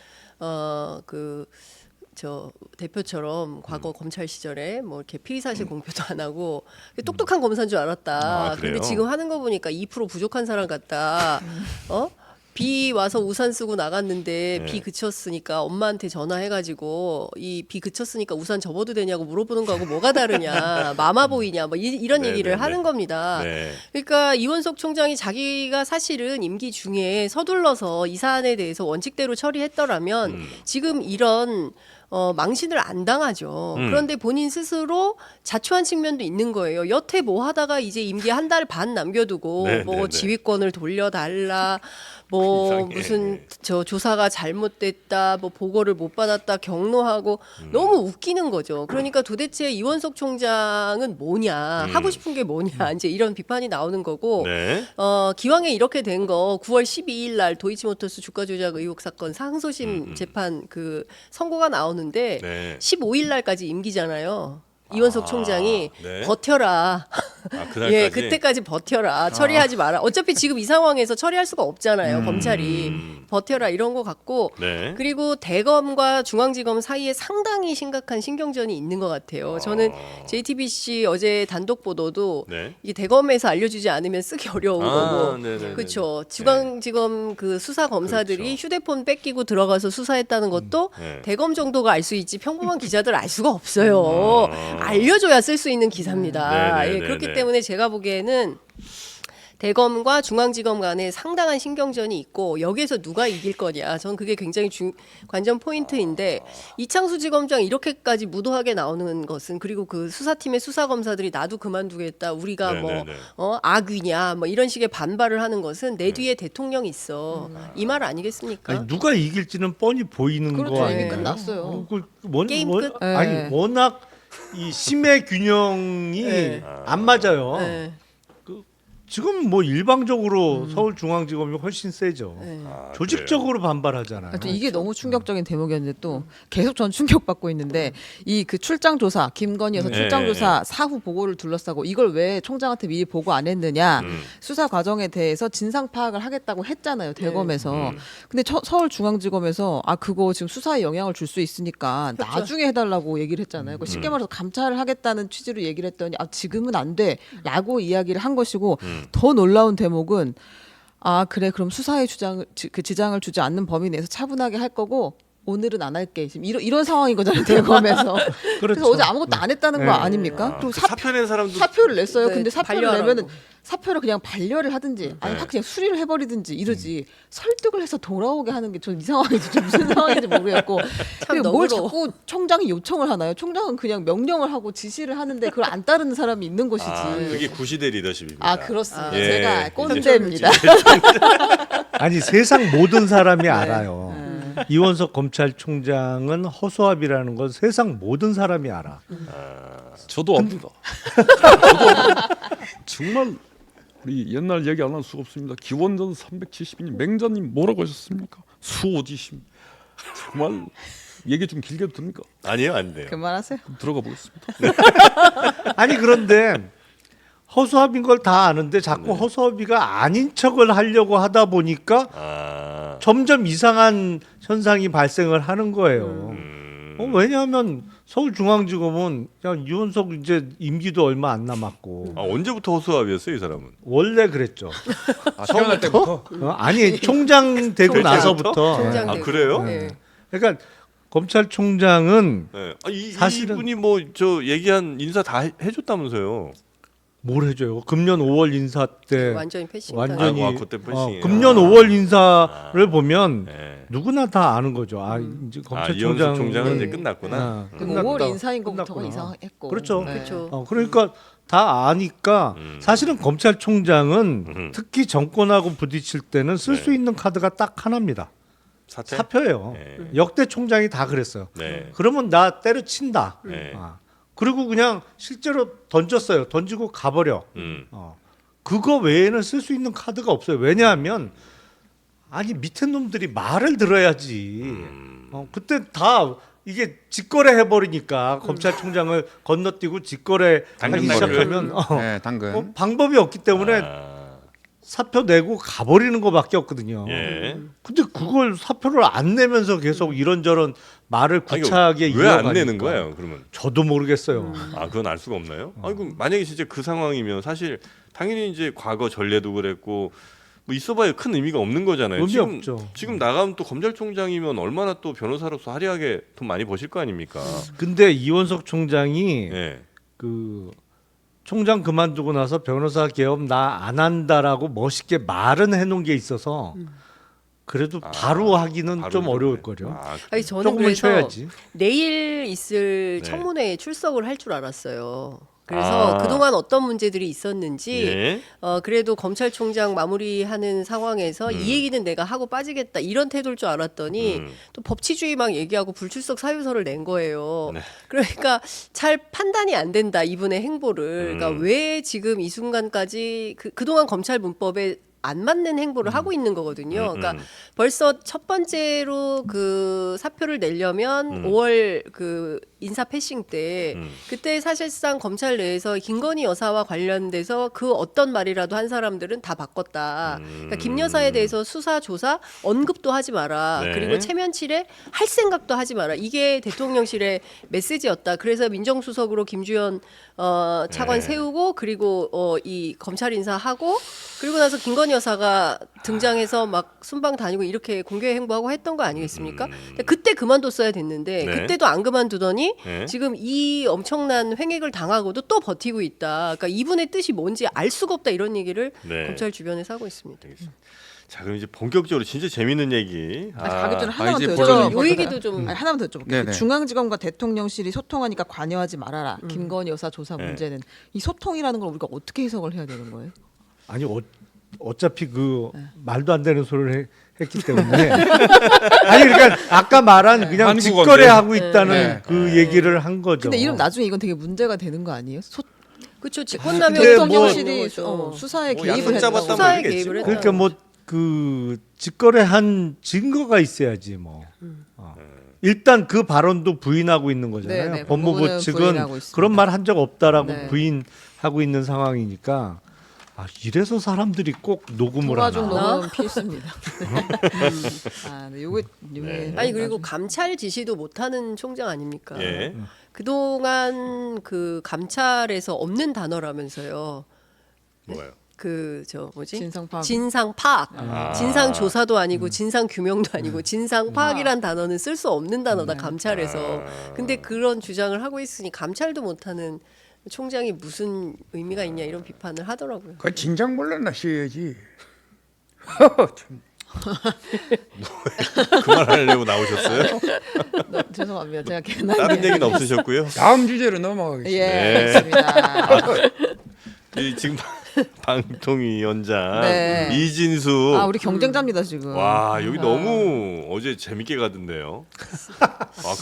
저 대표처럼 과거 검찰 시절에 뭐 이렇게 피의 사실 공표도 안 하고 똑똑한 검사인 줄 알았다. 아, 그래요? 근데 지금 하는 거 보니까 2% 부족한 사람 같다. 비 와서 우산 쓰고 나갔는데 네. 비 그쳤으니까 엄마한테 전화해가지고 이 비 그쳤으니까 우산 접어도 되냐고 물어보는 거하고 뭐가 다르냐, 마마 보이냐, 뭐 이런 네, 얘기를 네, 하는 네. 겁니다. 네. 그러니까 이원석 총장이 자기가 사실은 임기 중에 서둘러서 이 사안에 대해서 원칙대로 처리했더라면 지금 이런 망신을 안 당하죠. 그런데 본인 스스로 자초한 측면도 있는 거예요. 여태 뭐 하다가 이제 임기 한 달 반 남겨두고 네, 뭐 네, 네. 지휘권을 돌려달라, 뭐 이상해. 무슨 저 조사가 잘못됐다, 뭐 보고를 못 받았다 경로하고 너무 웃기는 거죠. 그러니까 도대체 이원석 총장은 뭐냐, 하고 싶은 게 뭐냐, 이제 이런 비판이 나오는 거고. 네. 기왕에 이렇게 된 거 9월 12일 날 도이치모터스 주가 조작 의혹 사건 상소심 재판 그 선고가 나오는데 네. 15일 날까지 임기잖아요. 이원석 총장이 네. 버텨라. 그날까지. 예, 그때까지 버텨라. 처리하지 마라. 어차피 지금 이 상황에서 처리할 수가 없잖아요. 검찰이 버텨라 이런 거 같고. 네. 그리고 대검과 중앙지검 사이에 상당히 심각한 신경전이 있는 것 같아요. 저는 JTBC 어제 단독 보도도 네. 이 대검에서 알려주지 않으면 쓰기 어려운 거고, 네네네. 그렇죠. 중앙지검 그 수사 검사들이 그렇죠. 휴대폰 뺏기고 들어가서 수사했다는 것도 네. 대검 정도가 알 수 있지 평범한 기자들 알 수가 없어요. 알려줘야 쓸 수 있는 기사입니다. 네네네네. 예, 그렇기 때문에 제가 보기에는 대검과 중앙지검 간에 상당한 신경전이 있고 여기에서 누가 이길 거냐. 전 그게 굉장히 관전 포인트인데 이창수 지검장 이렇게까지 무도하게 나오는 것은 그리고 그 수사팀의 수사검사들이 나도 그만두겠다. 우리가 네네네. 악귀냐 뭐 이런 식의 반발을 하는 것은 내 뒤에 대통령이 있어. 이 말 아니겠습니까? 아니, 누가 이길지는 뻔히 보이는 그렇죠. 거 이미 아니에요? 끝났어요. 게임 끝? 아니 워낙 이 심의 균형이 네. 안 맞아요. 네. 지금 뭐 일방적으로 서울중앙지검이 훨씬 세죠. 네. 조직적으로 반발하잖아요. 또 이게 너무 충격적인 대목이었는데 또 계속 전 충격받고 있는데 이 그 출장 조사 김건희 여사 네. 출장 조사 사후 보고를 둘러싸고 이걸 왜 총장한테 미리 보고 안 했느냐 수사 과정에 대해서 진상 파악을 하겠다고 했잖아요 대검에서. 근데 서울중앙지검에서 그거 지금 수사에 영향을 줄 수 있으니까 나중에 해달라고 얘기를 했잖아요. 그거 쉽게 말해서 감찰을 하겠다는 취지로 얘기를 했더니 지금은 안 돼라고 이야기를 한 것이고. 더 놀라운 대목은 그래 그럼 수사에 지장을 주지 않는 범위 내에서 차분하게 할 거고 오늘은 안 할게 지금 이런 상황인 거잖아요 대검에서. 그래서 어제 아무것도 안 했다는 거 아닙니까? 또 사표 낸 사람도 사표를 냈어요. 네, 근데 사표를 반려하라고. 내면은 사표를 그냥 반려를 하든지 아니 확 그냥 수리를 해버리든지 이러지 설득을 해서 돌아오게 하는 게 전 이 상황이 진짜 무슨 상황인지 모르겠고 참 뭘 너그러워. 자꾸 총장이 요청을 하나요? 총장은 그냥 명령을 하고 지시를 하는데 그걸 안 따르는 사람이 있는 것이지. 그게 구시대 리더십입니다. 그렇습니다. 예, 제가 이제 꼰대입니다. 아니 세상 모든 사람이 알아요. 이원석 검찰총장은 허수아비라는 건 세상 모든 사람이 알아. 저도 압니다. 저도 정말 우리 옛날 얘기 안 할 수가 없습니다. 기원전 370년 맹자님 뭐라고 하셨습니까? 수오지심. 정말 얘기 좀 길게 해도 됩니까? 아니요, 안 돼요. 그만하세요. 들어가 보겠습니다. 아니 그런데 허수아비인 걸 다 아는데 자꾸 허수아비가 아닌 척을 하려고 하다 보니까 점점 이상한 현상이 발생을 하는 거예요. 왜냐하면 서울중앙지검은 이원석 이제 임기도 얼마 안 남았고 언제부터 허수아비였어요, 이 사람은? 원래 그랬죠. 태어날 때부터 아니 총장 되고 총장 나서부터. 총장 아, 되고. 그래요? 네. 그러니까 검찰총장은 네. 사실은- 이분이 뭐 저 얘기한 인사 다 해줬다면서요. 뭘 해줘요? 금년 5월 인사 때 완전히 패싱. 완전히 그때 패싱이에요. 금년 5월 인사를 보면 네. 누구나 다 아는 거죠. 이제 이현숙 검찰총장 총장은 이제 네. 끝났구나. 그리고 끝났다. 5월 인사인 것부터가 끝났구나. 이상했고. 그렇죠. 네. 그렇죠. 그러니까 다 아니까 사실은 검찰총장은 특히 정권하고 부딪힐 때는 쓸 수 네. 있는 카드가 딱 하나입니다. 사퇴? 사표예요. 네. 역대 총장이 다 그랬어요. 네. 그러면 나 때려친다. 네. 그리고 그냥 실제로 던졌어요. 던지고 가버려. 그거 외에는 쓸 수 있는 카드가 없어요. 왜냐하면 아니 밑에 놈들이 말을 들어야지. 그때 다 이게 직거래 해버리니까 검찰총장을 건너뛰고 직거래 하기 당근 시작하면 네, 당근. 방법이 없기 때문에 사표 내고 가버리는 것밖에 없거든요. 예. 근데 그걸 사표를 안 내면서 계속 이런저런 말을 구차하게 왜 안 이어가니까. 내는 거예요? 그러면 저도 모르겠어요. 그건 알 수가 없나요? 아이고 만약에 진짜 그 상황이면 사실 당연히 이제 과거 전례도 그랬고 뭐 있어봐야 큰 의미가 없는 거잖아요. 의미 지금 없죠. 지금 나가면 또 검찰총장이면 얼마나 또 변호사로서 화려하게 돈 많이 버실 거 아닙니까? 근데 이원석 총장이 예. 그 총장 그만두고 나서 변호사 개업 나 안 한다라고 멋있게 말은 해놓은 게 있어서 그래도 바로 하기는 바로 좀 그러네. 어려울 거요. 아니 저는 조금은 그래서 쳐야지. 내일 있을 네. 청문회에 출석을 할 줄 알았어요. 그래서 아. 그동안 어떤 문제들이 있었는지 예. 그래도 검찰총장 마무리하는 상황에서 이 얘기는 내가 하고 빠지겠다 이런 태도일 줄 알았더니 또 법치주의 막 얘기하고 불출석 사유서를 낸 거예요. 네. 그러니까 잘 판단이 안 된다 이분의 행보를. 그러니까 왜 지금 이 순간까지 그동안 검찰 문법에 안 맞는 행보를 하고 있는 거거든요. 그러니까 벌써 첫 번째로 그 사표를 내려면 5월 그 인사 패싱 때 그때 사실상 검찰 내에서 김건희 여사와 관련돼서 그 어떤 말이라도 한 사람들은 다 바꿨다. 그러니까 김 여사에 대해서 수사 조사 언급도 하지 마라. 네. 그리고 체면치레 할 생각도 하지 마라. 이게 대통령실의 메시지였다. 그래서 민정수석으로 김주현 차관 네. 세우고 그리고 이 검찰 인사하고 그리고 나서 김건희 여사가 등장해서 막 순방 다니고 이렇게 공개 행보하고 했던 거 아니겠습니까? 근데 그때 그만뒀어야 됐는데 네. 그때도 안 그만두더니 네. 지금 이 엄청난 횡액을 당하고도 또 버티고 있다. 그러니까 이분의 뜻이 뭔지 알 수가 없다 이런 얘기를 네. 검찰 주변에서 하고 있습니다. 자 그럼 이제 본격적으로 진짜 재밌는 얘기. 가기 전에 하나만 이제 더 본론이 여쭤볼게요. 요 얘기도 좀 하나만 더 여쭤볼게요. 네네. 중앙지검과 대통령실이 소통하니까 관여하지 말아라. 김건희 여사 조사 네. 문제는 이 소통이라는 걸 우리가 어떻게 해석을 해야 되는 거예요? 아니 어차피 그 말도 안 되는 소리를 했기 때문에 아니 그러니까 아까 말한 그냥 한국어인데. 직거래하고 있다는 네. 그 얘기를 한 거죠. 근데 이름 나중에 이건 되게 문제가 되는 거 아니에요? 그렇죠. 직권남용 근데 대통령실이 뭐, 수사에 뭐 개입을 약속 했다고. 잡았다면 수사에 모르겠지. 개입을 했다. 그러니까 뭐 그 직거래한 증거가 있어야지 뭐. 일단 그 발언도 부인하고 있는 거잖아요. 네네, 법무부 법무부는 측은 부인하고 있습니다. 그런 말 한 적 없다라고 네. 부인하고 있는 상황이니까 이래서 사람들이 꼭 녹음을 도가중 하나. 녹음 필수입니다. 네, 요게 아니 그리고 감찰 지시도 못하는 총장 아닙니까? 예. 그동안 그 감찰에서 없는 단어라면서요. 뭐가요? 그 저 뭐지? 진상파악. 진상 파악. 아. 진상 조사도 아니고 진상 규명도 아니고 진상 파악이란 단어는 쓸 수 없는 단어다 감찰에서. 근데 그런 주장을 하고 있으니 감찰도 못하는 총장이 무슨 의미가 있냐 이런 비판을 하더라고요. 그 진작 몰랐나 쉬어야지. 그만하려고 나오셨어요? 죄송합니다. 제가 다른 괜한 얘기는 없으셨고요? 다음 주제로 넘어가겠습니다. 예, 네. 알겠습니다. 지금 방통위원장 네. 이진수. 우리 경쟁자입니다 지금. 와 여기 너무 어제 재밌게 가던데요.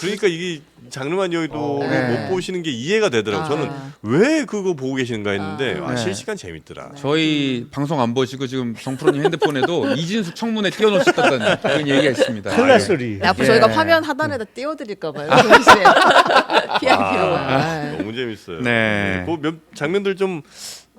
그러니까 이게 장르만 여의도 네. 못 보시는 게 이해가 되더라고요. 저는 왜 그거 보고 계시는가 했는데 네. 실시간 재밌더라. 저희 방송 안 보시고 지금 정프로님 핸드폰에도 이진숙 청문회 띄워놓으셨다는 그런 얘기가 있습니다. 클래스리. 네, 앞으로 예. 저희가 화면 하단에다 띄워드릴까 봐요. 동시에. PIP로. 너무 재밌어요. 네. 그 장면들 좀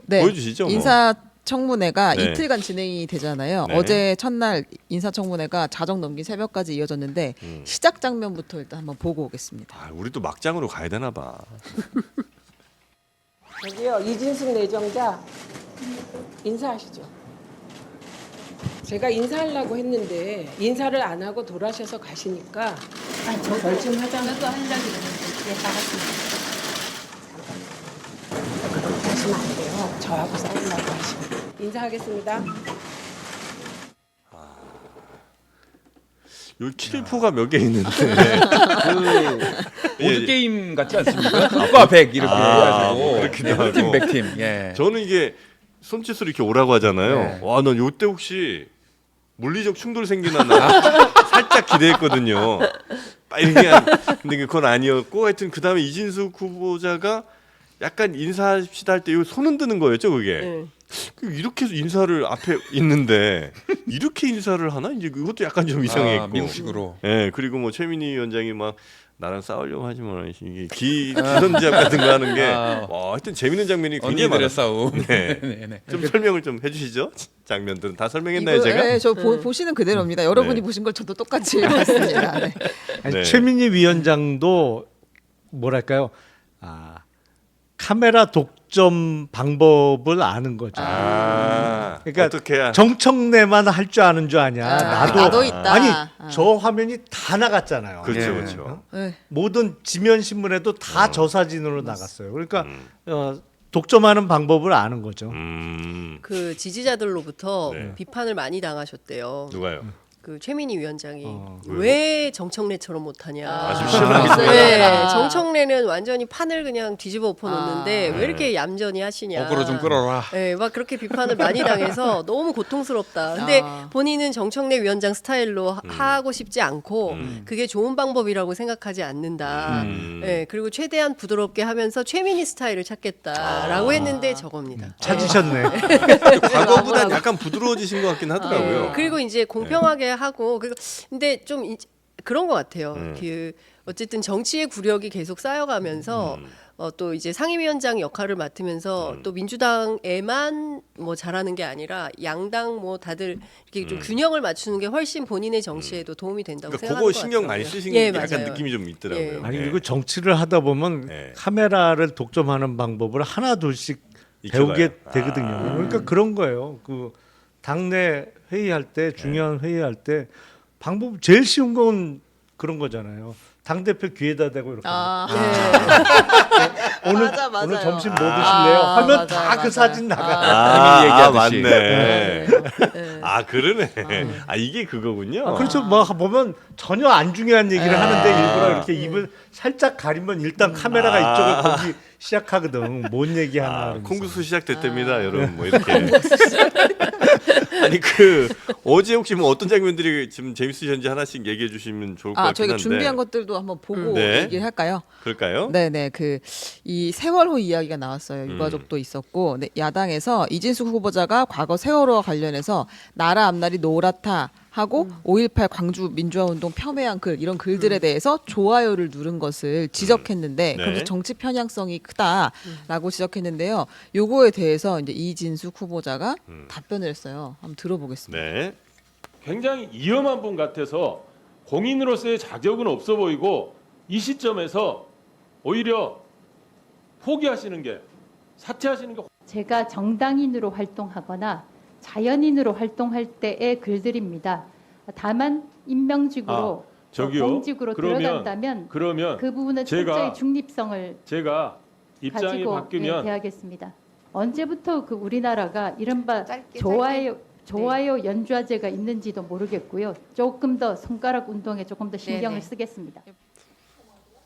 네. 보여주시죠. 뭐. 인사청문회가 네. 이틀간 진행이 되잖아요. 네. 어제 첫날 인사청문회가 자정 넘긴 새벽까지 이어졌는데 시작 장면부터 일단 한번 보고 오겠습니다. 우리 또 막장으로 가야 되나 봐. 저기요, 이진숙 내정자 인사하시죠. 제가 인사하려고 했는데 인사를 안 하고 돌아셔서 가시니까 저좀 하자면 또 한 장이 네, 나갔습니다. 그렇게 하시면 안 돼요. 저하고 싸우려고 하시면. 인사하겠습니다. 요 킬포가 몇 개 있는데. 보드 게임 같지 않습니까? 국과 100 이렇게 해가지고 그렇기도 하고. 흑팀 백팀. 예. 저는 이게 손짓으로 이렇게 오라고 하잖아요. 네. 와, 난 요때 혹시 물리적 충돌 생기나 나 살짝 기대했거든요. 빨리 근데 그건 아니었고 하여튼 그 다음에 이진숙 후보자가 약간 인사합시다 할 때 손 흔드는 거였죠, 그게. 네. 이렇게 해서 인사를 앞에 있는데 이렇게 인사를 하나? 이제 그것도 약간 좀 이상했고. 미국식으로. 예, 그리고 뭐 최민희 위원장이 막 나랑 싸우려고 하지 마. 이게 기선제압 같은 거 하는 게 와, 하여튼 재밌는 장면이 굉장히 언니들의 많아요. 싸움. 네. 네네. 좀 설명을 좀 해주시죠. 장면들은 다 설명했나요, 제가? 네, 저 보시는 그대로입니다. 여러분이 네. 보신 걸 저도 똑같이 봤습니다. 네. 아니, 네. 최민희 위원장도 뭐랄까요? 카메라 독점 방법을 아는 거죠. 그러니까 어떻게 해야? 정청래만 할 줄 아는 줄 아냐. 나도 있다. 아니 저 화면이 다 나갔잖아요. 그렇죠, 예. 그렇죠. 네. 모든 지면 신문에도 다 저 사진으로 나갔어요. 그러니까 독점하는 방법을 아는 거죠. 그 지지자들로부터 네. 비판을 많이 당하셨대요. 누가요? 그 최민희 위원장이 왜요? 왜 정청래처럼 못하냐. 지금 시원하게 네, 정청래는 완전히 판을 그냥 뒤집어 엎어놓는데 왜 이렇게 얌전히 하시냐. 어그로 좀 끌어라. 네, 막 그렇게 비판을 많이 당해서 너무 고통스럽다. 근데 본인은 정청래 위원장 스타일로 하고 싶지 않고 그게 좋은 방법이라고 생각하지 않는다. 네, 그리고 최대한 부드럽게 하면서 최민희 스타일을 찾겠다라고 했는데 저겁니다. 찾으셨네. 과거보다 약간 부드러워지신 것 같긴 하더라고요. 그리고 이제 공평하게 하고 그리고 근데 좀 그런 것 같아요. 그 어쨌든 정치의 구력이 계속 쌓여가면서 또 이제 상임위원장 역할을 맡으면서 또 민주당에만 뭐 잘하는 게 아니라 양당 뭐 다들 이렇게 좀 균형을 맞추는 게 훨씬 본인의 정치에도 도움이 된다고 그러니까 생각하는 그거 것 신경 같더라고요. 많이 쓰신 예, 약간 맞아요. 느낌이 좀 있더라고요. 예. 아니 예. 그리고 정치를 하다 보면 네. 카메라를 독점하는 방법을 하나 둘씩 배우게 익혀가요. 되거든요. 그러니까 그런 거예요. 그 당내 회의할 때 중요한 회의할 때 방법 제일 쉬운 건 그런 거잖아요. 당 대표 귀에다 대고 이렇게 오늘 맞아, 맞아요. 오늘 점심 뭐 드실래요? 하면 맞아요, 다 그 맞아요. 사진 나가. 재민이 얘기하듯이. 맞네. 아 그러네. 아 이게 그거군요. 그렇죠. 뭐 보면 전혀 안 중요한 얘기를 하는데 일부러 이렇게 입을 살짝 가리면 일단 카메라가 이쪽을 보기 시작하거든. 뭔 얘기하나. 그러면서. 콩국수 시작됐답니다, 여러분. 뭐 이렇게. 아니 그 어제 혹시 뭐 어떤 장면들이 지금 재밌으셨는지 하나씩 얘기해 주시면 좋을 것 같긴 저희가 한데. 준비한 것들도 한번 보고 네. 얘기를 할까요? 그럴까요? 네네 그 이 세월호 이야기가 나왔어요. 유가족도 있었고 네, 야당에서 이진숙 후보자가 과거 세월호와 관련해서 나라 앞날이 노랗다 하고 5.18 광주 민주화운동 폄훼한 글 이런 글들에 대해서 좋아요를 누른 것을 지적했는데 네. 그래서 정치 편향성이 크다라고 지적했는데요. 요거에 대해서 이제 이진숙 후보자가 답변을 했어요. 한번 들어보겠습니다. 네. 굉장히 위험한 분 같아서 공인으로서의 자격은 없어 보이고 이 시점에서 오히려 포기하시는 게 사퇴하시는 게 제가 정당인으로 활동하거나 자연인으로 활동할 때의 글들입니다. 다만 임명직으로 저기요. 공직으로 들어간다면 그러면 그 부분은 제가- 철저히 중립성을 제가 입장이 가지고 바뀌면 대하겠습니다. 언제부터 그 우리나라가 이른바 짧게, 좋아요 연좌제가 있는지도 모르겠고요. 조금 더 손가락 운동에 조금 더 신경을 네네. 쓰겠습니다.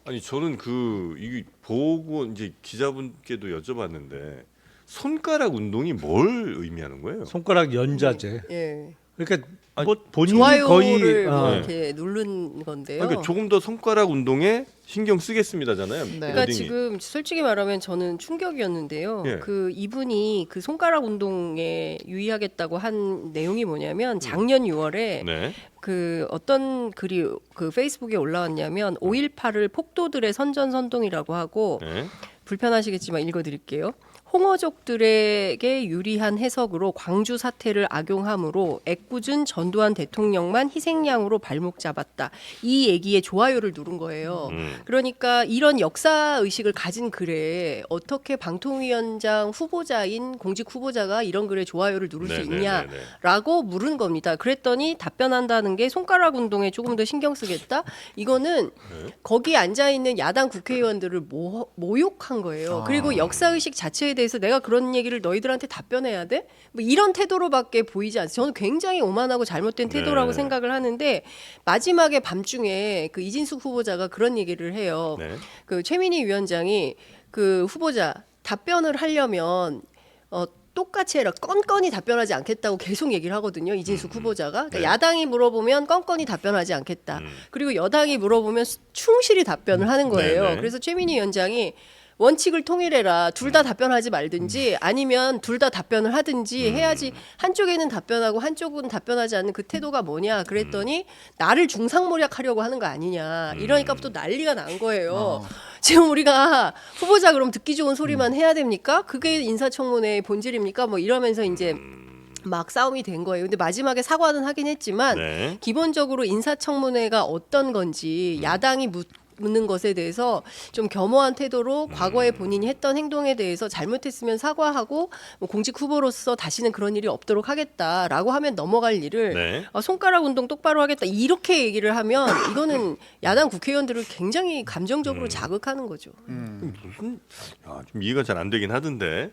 아니 저는 그 이게 보고 이제 기자분께도 여쭤봤는데 손가락 운동이 뭘 의미하는 거예요? 손가락 연자제. 예. 그러니까 아니, 뭐 본인이 좋아요를 거의 뭐 네. 이렇게 누른 건데요. 그러니까 조금 더 손가락 운동에 신경 쓰겠습니다잖아요. 그러니까 헤딩이. 지금 솔직히 말하면 저는 충격이었는데요. 예. 그 이분이 그 손가락 운동에 유의하겠다고 한 내용이 뭐냐면 작년 6월에 네. 그 어떤 글이 그 페이스북에 올라왔냐면 5.18을 폭도들의 선전선동이라고 하고 네. 불편하시겠지만 읽어드릴게요. 홍어족들에게 유리한 해석으로 광주 사태를 악용함으로 애꿎은 전두환 대통령만 희생양으로 발목 잡았다. 이 얘기에 좋아요를 누른 거예요. 그러니까 이런 역사 의식을 가진 글에 어떻게 방통위원장 후보자인 공직 후보자가 이런 글에 좋아요를 누를 수 있냐라고 물은 겁니다. 그랬더니 답변한다는 게 손가락 운동에 조금 더 신경 쓰겠다. 이거는 거기 앉아 있는 야당 국회의원들을 모욕한 거예요. 그리고 역사 의식 자체에 대해서 내가 그런 얘기를 너희들한테 답변해야 돼? 뭐 이런 태도로밖에 보이지 않아요. 저는 굉장히 오만하고 잘못된 태도라고 생각을 하는데 마지막에 밤중에 그 이진숙 후보자가 그런 얘기를 해요. 그 최민희 위원장이 그 후보자 답변을 하려면 똑같이 해라. 건건히 답변하지 않겠다고 계속 얘기를 하거든요. 이진숙 후보자가. 그러니까 야당이 물어보면 건건히 답변하지 않겠다. 그리고 여당이 물어보면 충실히 답변을 하는 거예요. 그래서 최민희 위원장이 원칙을 통일해라. 둘 다 답변하지 말든지 아니면 둘 다 답변을 하든지 해야지. 한쪽에는 답변하고 한쪽은 답변하지 않는 그 태도가 뭐냐 그랬더니 나를 중상모략하려고 하는 거 아니냐. 이러니까 또 난리가 난 거예요. 지금 우리가 후보자 그럼 듣기 좋은 소리만 해야 됩니까? 그게 인사청문회의 본질입니까? 뭐 이러면서 이제 막 싸움이 된 거예요. 근데 마지막에 사과는 하긴 했지만 기본적으로 인사청문회가 어떤 건지 야당이 묻는 것에 대해서 좀 겸허한 태도로 과거에 본인이 했던 행동에 대해서 잘못했으면 사과하고 뭐 공직 후보로서 다시는 그런 일이 없도록 하겠다라고 하면 넘어갈 일을 손가락 운동 똑바로 하겠다 이렇게 얘기를 하면 이거는 야당 국회의원들을 굉장히 감정적으로 자극하는 거죠. 무슨 좀 이해가 잘 안 되긴 하던데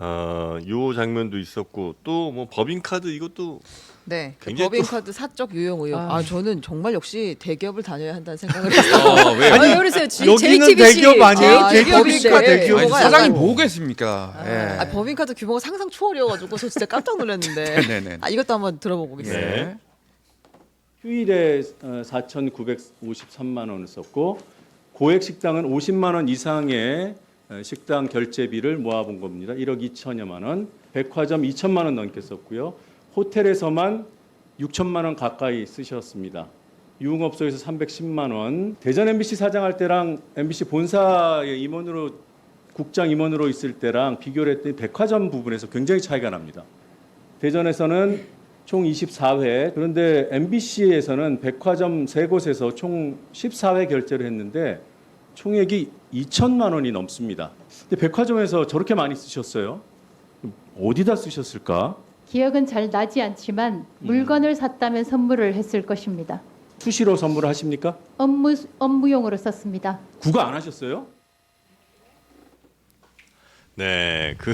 요 장면도 있었고 또 뭐 법인카드 이것도 네, 굉장히 법인카드 사적 유용 의혹. 저는 정말 역시 대기업을 다녀야 한다는 생각을 했어요. 왜? 아니 그러세요. 여기는 JTBC, 대기업 아니에요? JTBC. 법인카드 대기업. 규모가 사장이 약간- 뭐겠습니까? 예. 법인카드 규모가 상상 초월이어가지고 저 진짜 깜짝 놀랐는데. 네네. 이것도 한번 들어보고 있어요. 네. 휴일에 4,953만 원을 썼고 고액 식당은 50만 원 이상의 식당 결제비를 모아본 겁니다. 1억 2천여만 원. 백화점 2천만 원 넘게 썼고요. 호텔에서만 6천만 원 가까이 쓰셨습니다. 유흥업소에서 310만 원. 대전 MBC 사장할 때랑 MBC 본사의 임원으로 국장 임원으로 있을 때랑 비교를 했더니 백화점 부분에서 굉장히 차이가 납니다. 대전에서는 총 24회, 그런데 MBC에서는 백화점 3곳에서 총 14회 결제를 했는데 총액이 2천만 원이 넘습니다. 근데 백화점에서 저렇게 많이 쓰셨어요? 어디다 쓰셨을까? 기억은 잘 나지 않지만 물건을 샀다면 선물을 했을 것입니다. 수시로 선물을 하십니까? 업무용으로 썼습니다. 구가 안 하셨어요? 네, 그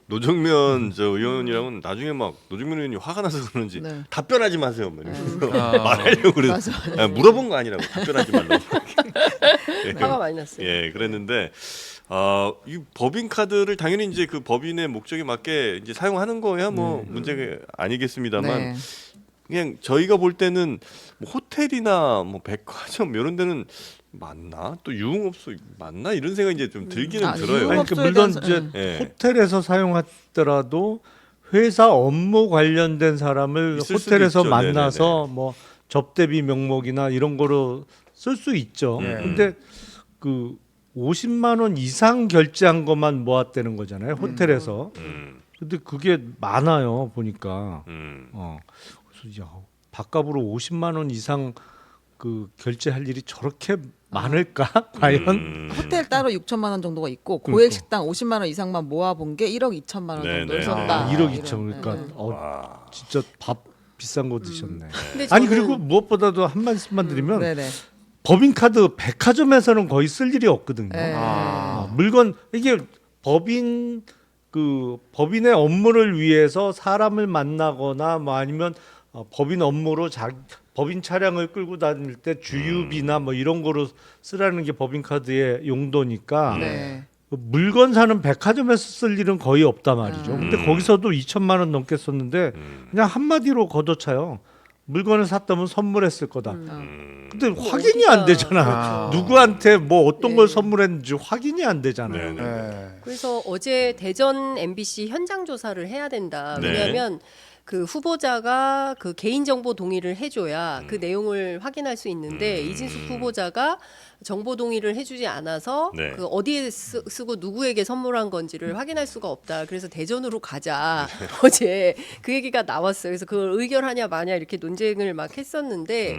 노정면 저 의원이랑은 나중에 막 노정면 의원이 화가 나서 그런지 네. 답변하지 마세요. 뭐 이러면서 말하려고 그래서 물어본 거 아니라고 답변하지 말라고. 화가 많이 났어요. 예, 그랬는데 이 법인 카드를 당연히 이제 그 법인의 목적에 맞게 이제 사용하는 거야 뭐 문제가 아니겠습니다만 네. 그냥 저희가 볼 때는 뭐 호텔이나 뭐 백화점 이런 데는 맞나 또 유흥업소 맞나 이런 생각이 이제 좀 들기는 들어요. 아니, 유흥업소에 물론 대한- 이제 예. 호텔에서 사용하더라도 회사 업무 관련된 사람을 있을 수도 호텔에서 있죠. 만나서 뭐 접대비 명목이나 이런 거로 쓸 수 있죠. 근데 그 50만 원 이상 결제한 것만 모았다는 거잖아요. 호텔에서. 근데 그게 많아요. 보니까. 그래서 야, 밥값으로 50만 원 이상 그 결제할 일이 저렇게 많을까? 과연? 호텔 따로 6천만 원 정도가 있고 그러니까. 고액 식당 50만 원 이상만 모아본 게 1억 2천만 원 네, 정도를 네. 썼다. 1억 2천. 그러니까 와. 진짜 밥 비싼 거 드셨네. 근데 아니 저는- 그리고 무엇보다도 한 말씀만 드리면 네네. 법인카드 백화점에서는 거의 쓸 일이 없거든요. 네. 물건 이게 법인의 업무를 위해서 사람을 만나거나 뭐 아니면 법인 업무로 법인 차량을 끌고 다닐 때 주유비나 뭐 이런 거로 쓰라는 게 법인카드의 용도니까 네. 물건 사는 백화점에서 쓸 일은 거의 없단 말이죠. 근데 거기서도 2천만 원 넘게 썼는데 그냥 한마디로 걷어차요. 물건을 샀다면 선물했을 거다. 근데 확인이 안 되잖아. 누구한테 뭐 어떤 걸 선물했는지 확인이 안 되잖아요. 네. 그래서 어제 대전 MBC 현장 조사를 해야 된다. 네. 왜냐하면 그 후보자가 그 개인정보 동의를 해줘야 그 내용을 확인할 수 있는데 이진숙 후보자가 정보 동의를 해주지 않아서 네. 그 어디에 쓰고 누구에게 선물한 건지를 확인할 수가 없다. 그래서 대전으로 가자. 어제 그 얘기가 나왔어요. 그래서 그걸 의결하냐 마냐 이렇게 논쟁을 막 했었는데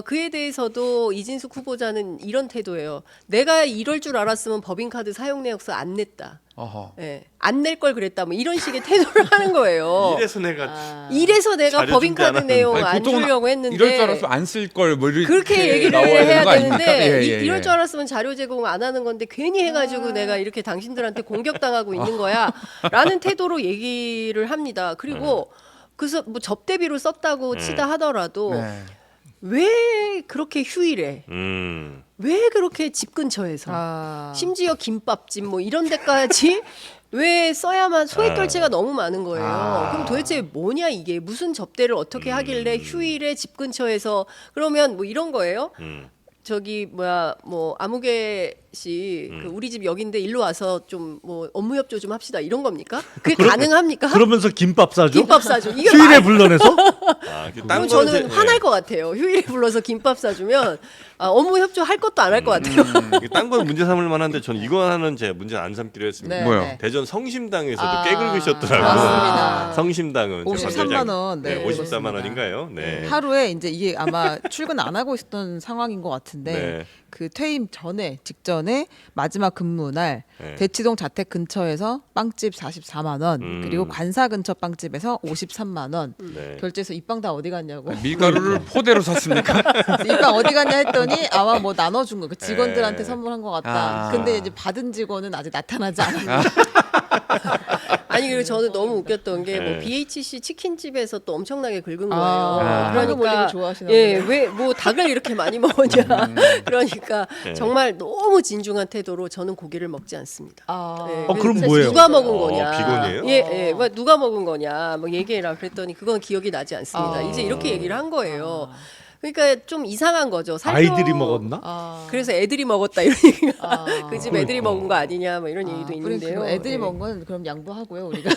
그에 대해서도 이진숙 후보자는 이런 태도예요. 내가 이럴 줄 알았으면 법인카드 사용 내역서 안 냈다. 어허. 예, 안 낼 걸 그랬다. 뭐 이런 식의 태도를 하는 거예요. 이래서 내가 이래서 내가 잘해준 게 법인카드 하나는- 내용 아니, 안 보통은 주려고 했는데 이럴 줄 알았으면 안 쓸 걸 뭐 이렇게 그렇게 얘기를 나와야 되는 해야 거 아닙니까? 되는데 예, 예, 이럴 예. 줄 알았으면 자료 제공 안 하는 건데 괜히 해가지고 내가 이렇게 당신들한테 공격당하고 있는 거야 라는 태도로 얘기를 합니다. 그리고 그래서 뭐 접대비로 썼다고 치다 하더라도 네. 왜 그렇게 휴일에 왜 그렇게 집 근처에서 아. 심지어 김밥집 뭐 이런 데까지 왜 써야만 소액 결제가 너무 많은 거예요. 아. 그럼 도대체 뭐냐 이게 무슨 접대를 어떻게 하길래 휴일에 집 근처에서 그러면 뭐 이런 거예요. 저기 뭐야 뭐 아무개 씨 그 우리 집 여긴데 일로 와서 좀 뭐 업무 협조 좀 합시다 이런 겁니까? 그게 가능합니까? 그러면서 김밥 사줘? 김밥 사줘. 이게 휴일에 불러내서? 그럼 저는 화날 것 같아요. 휴일에 불러서 김밥 사주면 업무 협조 할 것도 안 할 것 같아요. 딴 건 문제 삼을 만한데 저는 이거 하나는 제가 문제 안 삼기로 했습니다. 네, 뭐요? 네. 대전 성심당에서도 아, 꽤 긁으셨더라고요. 맞습니다. 성심당은 53만 원. 네, 네, 54만 그렇습니다. 원인가요? 네. 하루에 이제 이게 아마 출근 안 하고 있었던 상황인 것 같은데 네. 그 퇴임 전에 직전에 마지막 근무 날 네. 대치동 자택 근처에서 빵집 44만 원 그리고 음. 관사 근처 빵집에서 53만 원 네. 결제해서 이 빵 다 어디 갔냐고 밀가루를 포대로 샀습니까? 이 빵 어디 갔냐 했더니 아마 뭐 나눠준 거 그 직원들한테 네. 선물한 것 같다. 아. 근데 이제 받은 직원은 아직 나타나지 않았다. 아니 그리고 저는 너무 웃겼던 게 뭐 네. BHC 치킨집에서 또 엄청나게 긁은 거예요. 아. 그러니까 올리고 좋아하시나 예, 보네요. 왜 뭐 닭을 이렇게 많이 먹었냐. 그러니까 네. 정말 너무 진중한 태도로 저는 고기를 먹지 않습니다. 아. 예, 그럼 그래서 뭐예요? 누가 먹은 거냐? 비건이에요? 예, 예. 뭐 누가 먹은 거냐? 뭐 얘기해라. 그랬더니 그건 기억이 나지 않습니다. 이제 이렇게 얘기를 한 거예요. 그러니까 좀 이상한 거죠. 아이들이 먹었나? 아. 그래서 애들이 먹었다 이런 얘기가 아. 그 집 애들이 먹은 거 아니냐 뭐 이런 얘기도 그래, 있는데요. 그럼 애들이 예. 먹은 건 그럼 양보하고요 우리가.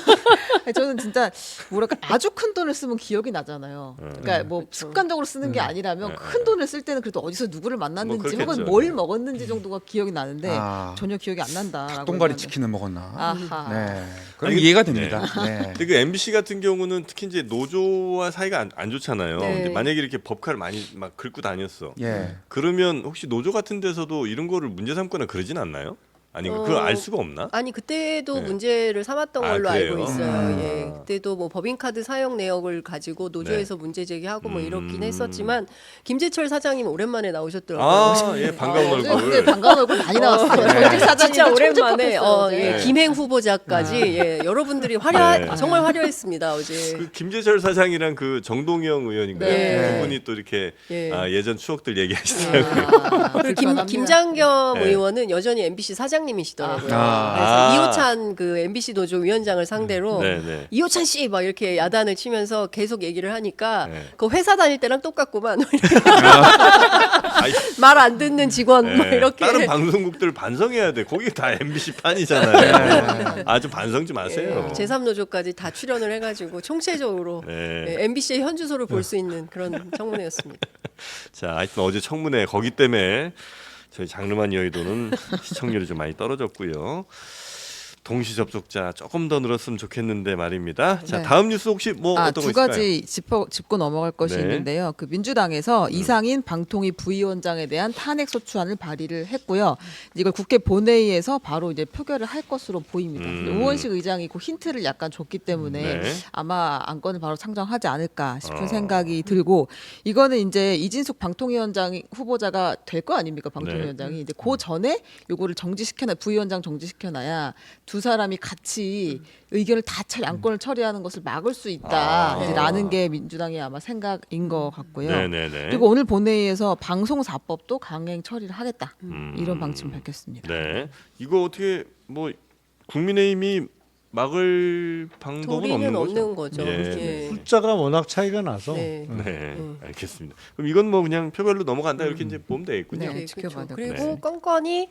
저는 진짜 뭐랄까 아주 큰 돈을 쓰면 기억이 나잖아요. 그러니까 뭐 습관적으로 쓰는 게 아니라면 큰 돈을 쓸 때는 그래도 어디서 누구를 만났는지 그렇겠죠. 혹은 뭘 먹었는지 정도가 기억이 나는데 아. 전혀 기억이 안 난다. 닭똥가리 치킨을 먹었나? 아하. 네. 그럼 아니, 이해가 됩니다. 네. 근데 그 MBC 같은 경우는 특히 이제 노조와 사이가 안 좋잖아요. 네. 근데 만약에 이렇게 법카를 많이 막 긁고 다녔어. 예. 그러면 혹시 노조 같은 데서도 이런 거를 문제 삼거나 그러진 않나요? 아니 그걸 알 수가 없나? 아니 그때도 네. 문제를 삼았던 아, 걸로 그래요? 알고 있어요. 예, 그때도 뭐 법인카드 사용 내역을 가지고 노조에서 문제 제기하고 뭐 이렇긴 했었지만 김재철 사장님 오랜만에 나오셨더라고요. 아, 예, 반가운 어제 얼굴. 근데 반가운 얼굴 많이 나왔어요. 전직 사장님 진짜 오랜만에 네. 예, 김행 후보자까지 예, 여러분들이 네. 정말 화려했습니다 어제. 그 김재철 사장이랑 그 정동영 의원인가요? 네. 두 분이 또 이렇게 예. 예전 추억들 얘기하시더라고요. 그리고 김장겸 네. 의원은 여전히 MBC 사장님이시더라고요. 아. 그래서 아. 이호찬 그 MBC 노조 위원장을 상대로 네, 네. 이호찬 씨 막 이렇게 야단을 치면서 계속 얘기를 하니까 네. 그 회사 다닐 때랑 똑같구만 아이, 말 안 듣는 직원 뭐 네. 이렇게 다른 방송국들 반성해야 돼. 거기 다 MBC 판이잖아요. 아주 반성 좀 하세요. 제3노조까지 다 출연을 해가지고 총체적으로 네. MBC의 현주소를 볼 수 있는 그런 청문회였습니다. 자, 하여튼 어제 청문회 거기 때문에 저희 장르만 여의도는 시청률이 좀 많이 떨어졌고요. 동시 접속자 조금 더 늘었으면 좋겠는데 말입니다. 자, 네. 다음 뉴스 혹시 뭐 어떤 거 두 있을까요? 가지 짚고 넘어갈 것이 네. 있는데요. 그 민주당에서 이상인 방통위 부위원장에 대한 탄핵 소추안을 발의를 했고요. 이걸 국회 본회의에서 바로 이제 표결을 할 것으로 보입니다. 근데 우원식 의장이 그 힌트를 약간 줬기 때문에 네. 아마 안건을 바로 상정하지 않을까 싶은 생각이 들고 이거는 이제 이진숙 방통위원장 후보자가 될 거 아닙니까? 방통위원장이 이제 그 전에 요거를 정지시켜놔 부위원장 정지시켜놔야 두 사람이 같이 의견을 다 안건을 처리하는 것을 막을 수 있다라는 게 민주당의 아마 생각인 것 같고요. 네네네. 그리고 오늘 본회의에서 방송사법도 강행 처리를 하겠다 이런 방침을 밝혔습니다. 네. 이거 어떻게 뭐 국민의힘이 막을 방법은 도리는 없는 거죠? 없는 거죠. 예. 예. 숫자가 워낙 차이가 나서 네. 네, 알겠습니다. 그럼 이건 뭐 그냥 표결로 넘어간다 이렇게 이제 보면 되겠군요. 네, 네, 지켜봐야 그렇죠. 되고. 그리고 네. 건건이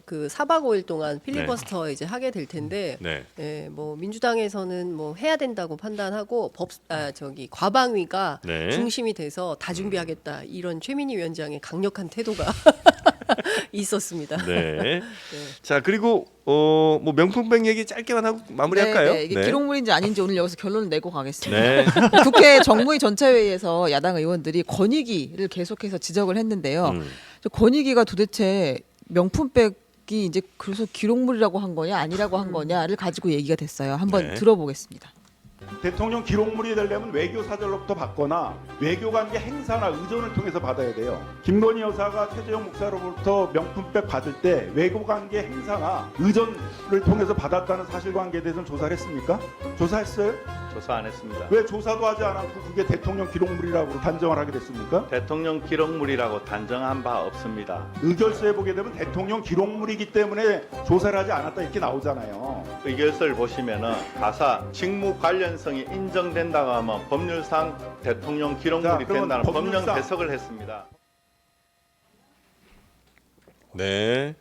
그 4박 5일 동안 필리버스터 이제 하게 될 텐데 네. 예, 뭐 민주당에서는 뭐 해야 된다고 판단하고 과방위가 네. 중심이 돼서 다 준비하겠다 이런 최민희 위원장의 강력한 태도가 있었습니다. 네. 자 그리고 뭐 명품백 얘기 짧게만 하고 마무리할까요? 네, 이게 기록물인지 아닌지 오늘 여기서 결론을 내고 가겠습니다. 네. 국회 정무위 전체회의에서 야당 의원들이 권익위를 계속해서 지적을 했는데요. 저 권익위가 도대체 명품백이 이제 그래서 기록물이라고 한 거냐 아니라고 한 거냐를 가지고 얘기가 됐어요. 한번 네. 들어보겠습니다. 대통령 기록물이 되려면 외교 사절로부터 받거나 외교관계 행사나 의존을 통해서 받아야 돼요. 김건희 여사가 최재형 목사로부터 명품백 받을 때 외교관계 행사나 의존을 통해서 받았다는 사실관계에 대해서는 조사를 했습니까? 조사했어요? 조사 안 했습니다. 왜 조사도 하지 않았고 그게 대통령 기록물이라고 단정을 하게 됐습니까? 대통령 기록물이라고 단정한 바 없습니다. 의결서에 보게 되면 대통령 기록물이기 때문에 조사를 하지 않았다 이렇게 나오잖아요. 의결서를 보시면은 가사 직무 관련성이 인정된다고 하면 법률상 대통령 기록물이 자, 그러면 된다는 법령 법률상- 해석을 했습니다. 네.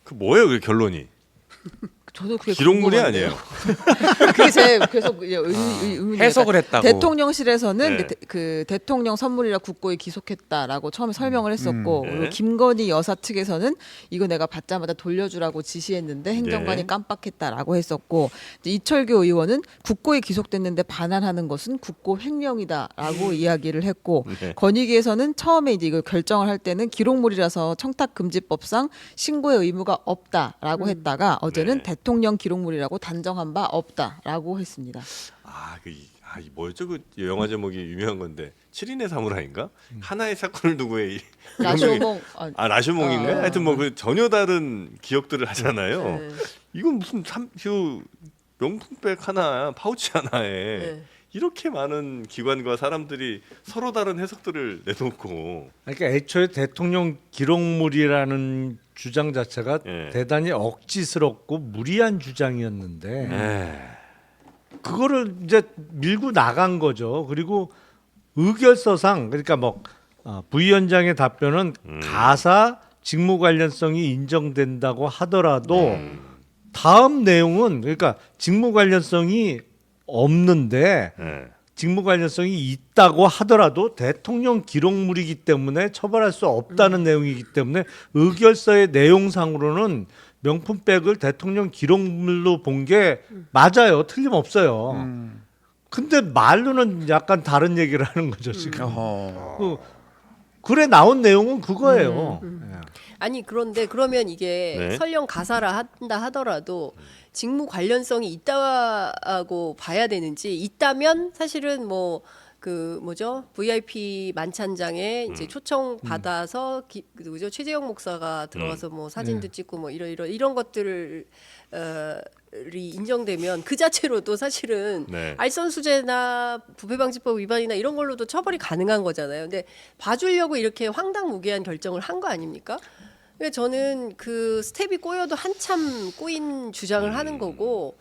그 뭐예요, 그 결론이? 저도 그게 기록물이 궁금한데요. 아니에요. 그게 제 계속 의문이에요. 해석을 했다고. 대통령실에서는 네. 그 대통령 선물이라 국고에 기속했다라고 처음에 설명을 했었고 네. 그리고 김건희 여사 측에서는 이거 내가 받자마자 돌려주라고 지시했는데 행정관이 네. 깜빡했다라고 했었고 이제 이철규 의원은 국고에 기속됐는데 반환하는 것은 국고 횡령이다라고 이야기를 했고 네. 권익위에서는 처음에 이제 이걸 결정을 할 때는 기록물이라서 청탁금지법상 신고의 의무가 없다라고 했다가 어제는 네. 대통령 기록물이라고 단정한 바 없다라고 했습니다. 이 뭐였죠? 그 영화 제목이 유명한 건데 7인의 사무라이인가? 하나의 사건을 두고 이 라쇼몽 라쇼몽인가? 하여튼 뭐 그 전혀 다른 기억들을 하잖아요. 네. 이건 무슨 명품백 하나, 파우치 하나에 네. 이렇게 많은 기관과 사람들이 서로 다른 해석들을 내놓고 그러니까 애초에 대통령 기록물이라는 주장 자체가 예. 대단히 억지스럽고 무리한 주장이었는데 그거를 이제 밀고 나간 거죠. 그리고 의결서상 그러니까 뭐 부위원장의 답변은 가사 직무 관련성이 인정된다고 하더라도 다음 내용은 그러니까 직무 관련성이 없는데 직무 관련성이 있다고 하더라도 대통령 기록물이기 때문에 처벌할 수 없다는 내용이기 때문에 의결서의 내용상으로는 명품백을 대통령 기록물로 본 게 맞아요. 틀림없어요. 근데 말로는 약간 다른 얘기를 하는 거죠, 지금. 어허. 글에 나온 내용은 그거예요. 예. 아니 그런데 그러면 이게 네. 설령 가사라 한다 하더라도 직무 관련성이 있다고 봐야 되는지 있다면 사실은 뭐 그 뭐죠 VIP 만찬장에 이제 초청 받아서 누구죠 최재형 목사가 들어가서 뭐 사진도 찍고 뭐 이런 것들을 이 인정되면 그 자체로도 사실은 네. 알선수재나 부패방지법 위반이나 이런 걸로도 처벌이 가능한 거잖아요. 근데 봐주려고 이렇게 황당무계한 결정을 한 거 아닙니까? 그러니까 저는 그 스텝이 꼬여도 한참 꼬인 주장을 하는 거고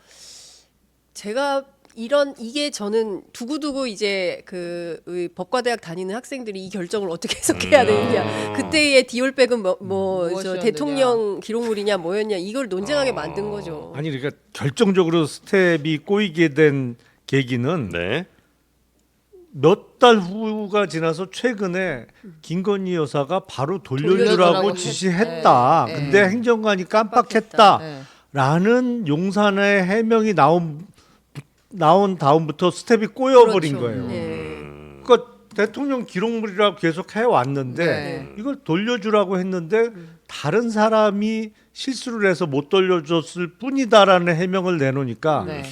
제가 이게 저는 두고두고 이제 그 법과대학 다니는 학생들이 이 결정을 어떻게 해석해야 되느냐 그때의 디올백은 저 무엇이었느냐. 대통령 기록물이냐 뭐였냐 이걸 논쟁하게 만든 거죠. 아니 그러니까 결정적으로 스텝이 꼬이게 된 계기는 네. 몇 달 후가 지나서 최근에 김건희 여사가 바로 돌려주라고 돌려주라고 지시했다. 네. 근데 행정관이 네. 깜빡했다라는 용산의 해명이 나온 다음부터 스텝이 꼬여버린 그렇죠. 거예요. 네. 그러니까 대통령 기록물이라고 계속 해왔는데 네. 이걸 돌려주라고 했는데 다른 사람이 실수를 해서 못 돌려줬을 뿐이다라는 해명을 내놓으니까 네.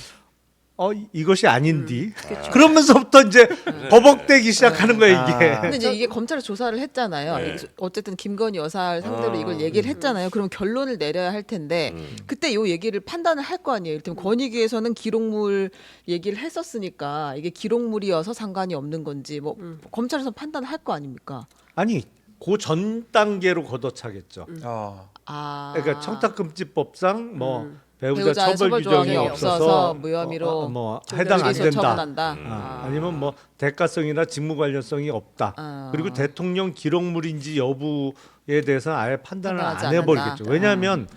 이것이 아닌디. 그러면서부터 이제 버벅대기 시작하는 거예요 이게. 근데 이제 이게 검찰이 조사를 했잖아요. 네. 어쨌든 김건희 여사를 상대로 이걸 얘기를 했잖아요. 그럼 결론을 내려야 할 텐데 그때 이 얘기를 판단을 할 거 아니에요. 이를테면 권익위에서는 기록물 얘기를 했었으니까 이게 기록물이어서 상관이 없는 건지 뭐 검찰에서 판단을 할 거 아닙니까? 아니 그 전 단계로 걷어차겠죠. 그러니까 청탁금지법상 뭐 배우자 처벌 규정이 없어서 무혐의로 뭐 해당 안 조기에서 된다. 처분한다. 아니면 뭐 대가성이나 직무 관련성이 없다. 그리고 대통령 기록물인지 여부 대해서 아예 판단을 판단하지 안 해버리겠죠. 않는다. 왜냐하면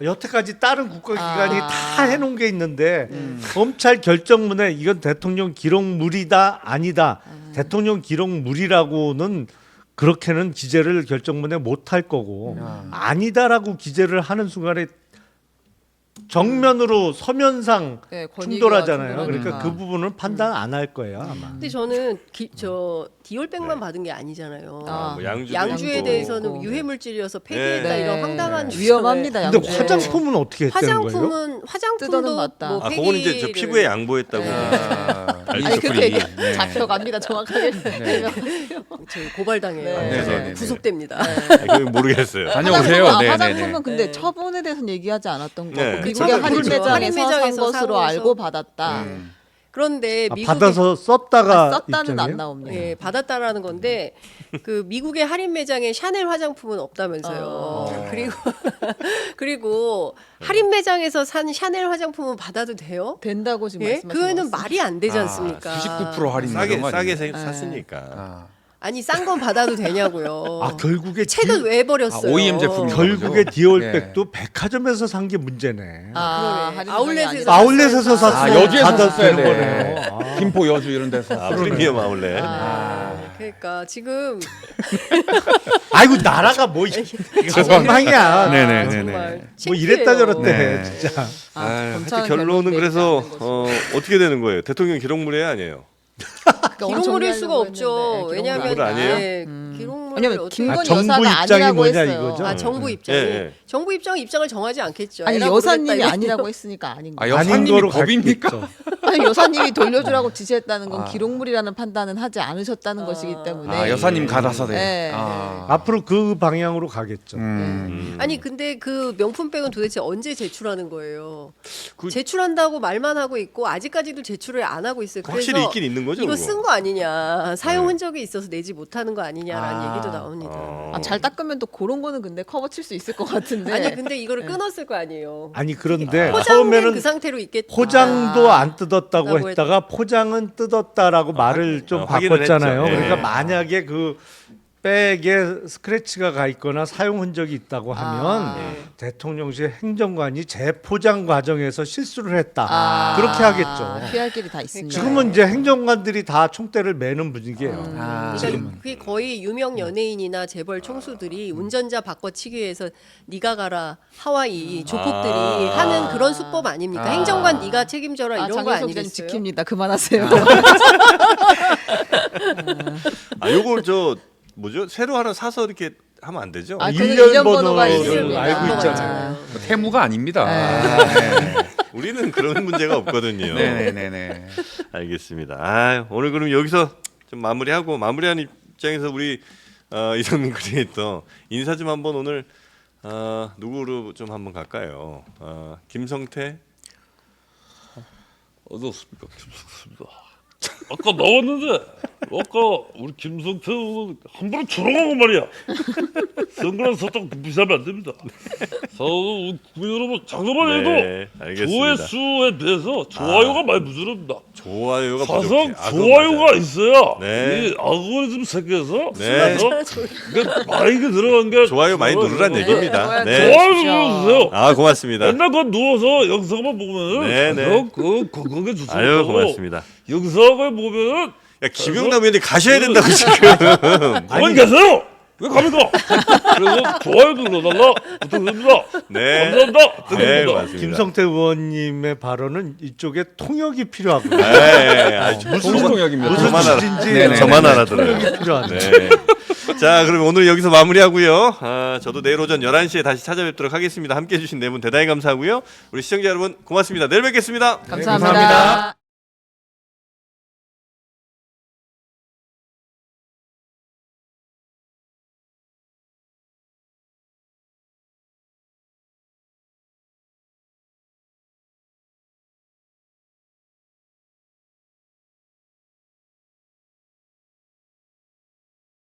여태까지 다른 국가기관이 다 해놓은 게 있는데 검찰 결정문에 이건 대통령 기록물이다 아니다. 대통령 기록물이라고는 그렇게는 기재를 결정문에 못할 거고 아니다라고 기재를 하는 순간에 정면으로 서면상 네, 권익위와 충돌하잖아요. 충돌하니까. 그러니까 그 부분은 판단 안 할 거예요 아마. 근데 저는 디올백만 받은 게 아니잖아요. 뭐 양주도 양주에 있고. 대해서는 유해 물질이어서 폐기했다 네. 이런 황당한 주장을- 위험합니다. 근데 양주. 화장품은 어떻게 했다는 거예요? 화장품은 뜯어는 봤다. 뭐 아, 그거는 이제 저 폐기를- 피부에 양보했다고. 아니 알죠, 그게 프리. 네. 잡혀갑니다. 정확하게. 저희 고발당해요. 네. 네네네. 구속됩니다. 그건 모르겠어요. 다녀오세요. 화장품은, 네네네. 화장품은 근데 네. 처분에 대해서는 얘기하지 않았던 거고 네. 미국의 그쵸. 할인 그렇죠. 매장에서 할인 산 매장에서 것으로 사고 알고 받았다. 그런데 미국의 받아서 썼다가 썼다는 입장이에요? 안 나옵니다. 예, 받았다라는 건데 그 미국의 할인 매장에 샤넬 화장품은 없다면서요. 그리고 할인 매장에서 산 샤넬 화장품은 받아도 돼요? 된다고 지금 예? 말씀하신 그거는 것 말이 안 되지 않습니까? 99% 할인 싸게 이런 거 싸게 아니에요? 샀으니까. 아니 싼 건 받아도 되냐고요. 아 결국에 책은 왜 버렸어요? OEM 제품인가 결국에 거죠? 디올백도 백화점에서 산 게 문제네. 아, 그러네. 할인 아울렛에서 매장이 아울렛에서 샀어요. 샀으면 아, 여기에서 받아도 샀어야 되는 돼. 거네요. 김포 여주 이런 데서. 아, 프리미엄 아울렛. 그러니까 지금 아이고 나라가 뭐 엉망이야. 네네네네. 정말 뭐 이랬다 저랬다 네. 해 진짜. 아, 하여튼 검찰은 결론은 결론 그래서 내리지 않는 어떻게 되는 거예요? 대통령 기록물이에요, 아니에요? 기록물일 수가 없죠. 왜냐하면 기록물 아니에요? 예, 기록물을 왜냐면 어떻게- 김건희 정부 여사가 입장이 아니라고 뭐냐 했어요. 이거죠? 아 정부 입장이 예, 예. 정부 입장을 정하지 않겠죠. 아니 에라 여사님이 모르겠다 아니라고 했으니까 아닌 아, 거예요. 아닌 여사님이 거로 법입니까? 갔겠죠. 아니 여사님이 돌려주라고 지시했다는 건 아. 기록물이라는 판단은 하지 않으셨다는 것이기 때문에. 아, 여사님 받아서 돼. 네. 앞으로 그 방향으로 가겠죠. 아니 근데 그 명품백은 도대체 언제 제출하는 거예요? 그- 제출한다고 말만 하고 있고 아직까지도 제출을 안 하고 있어요. 그래서 확실히 있긴 있는 거죠. 이거 그거? 쓴 거 아니냐, 사용 흔적이 있어서 내지 못하는 거 아니냐라는 아. 얘기도 나옵니다. 잘 닦으면 또 그런 거는 근데 커버 칠 수 있을 것 같은데. 아니 근데 이거를 끊었을 거 아니에요. 아니 그런데 포장된 처음에는 그 상태로 있겠다. 포장도 안 뜯었다고 라고 했다가 포장은 뜯었다라고 말을 좀 확인을 바꿨잖아요. 했죠. 예. 그러니까 만약에 그 백에 스크래치가 가 있거나 사용 흔적이 있다고 하면 대통령실 행정관이 재포장 과정에서 실수를 했다. 그렇게 하겠죠. 피할 길이 다 있으니까. 지금은 이제 행정관들이 다 총대를 매는 분위기예요. 그러니까 그게 거의 유명 연예인이나 재벌 총수들이 운전자 바꿔치기 위해서 네가 가라 하와이 조폭들이 하는 그런 수법 아닙니까? 행정관 네가 책임져라 이런 거 장혜석 기자님 아니겠어요? 지킵니다. 그만하세요. 아, 요걸 저 뭐죠? 새로 하나 사서 이렇게 하면 안 되죠? 아, 그건 일련 일련 번호가 번호를 있습니다. 알고 번호가 있잖아요. 뭐 태무가 아닙니다. 우리는 그런 문제가 없거든요. 네네네네. 알겠습니다. 아, 오늘 그럼 여기서 좀 마무리하고 마무리하는 입장에서 우리 이성민 크리에이터 인사 좀 한번 오늘 누구로 좀 한번 갈까요? 김성태. 어떻습니까, 김성태입니다. 아까 나왔는데 아까 우리 김성태 의원 함부로 조롱하고 말이야. 선글라스 딱 비싸면 안 됩니다. 국민 여러분 작년만 해도 네, 알겠습니다. 조회수에 비해서 좋아요가 많이 부족합니다. 좋아요가 가성 부족해. 아, 그건 좋아요가 맞아요. 있어야 네. 이 알고리즘 세계에서 네. 많이 들어간 게 좋아요 많이 누르란 얘기입니다. 네. 좋아요 눌러주세요. 아, 고맙습니다. 맨날 그 누워서 영상만 보면은 네, 네. 그게 좋습니다. 아유, 고맙습니다. 영상을 보면은 야, 김용남 의원님 가셔야 된다고 지금. 가만히 계세요. 왜 갑니까? 그래서 좋아요 눌러달라 부탁드립니다. 네. 감사합니다. 네, 감사합니다. 고맙습니다. 김성태 의원님의 발언은 이쪽에 통역이 필요하고요. 네, 무슨 통역입니다. 무슨 저만 알아. 뜻인지 네네. 저만 알아들어요. 통역이 필요하네. 네. 자, 그럼 오늘 여기서 마무리하고요. 저도 내일 오전 11시에 다시 찾아뵙도록 하겠습니다. 함께해 주신 네 분 대단히 감사하고요. 우리 시청자 여러분 고맙습니다. 내일 뵙겠습니다. 감사합니다.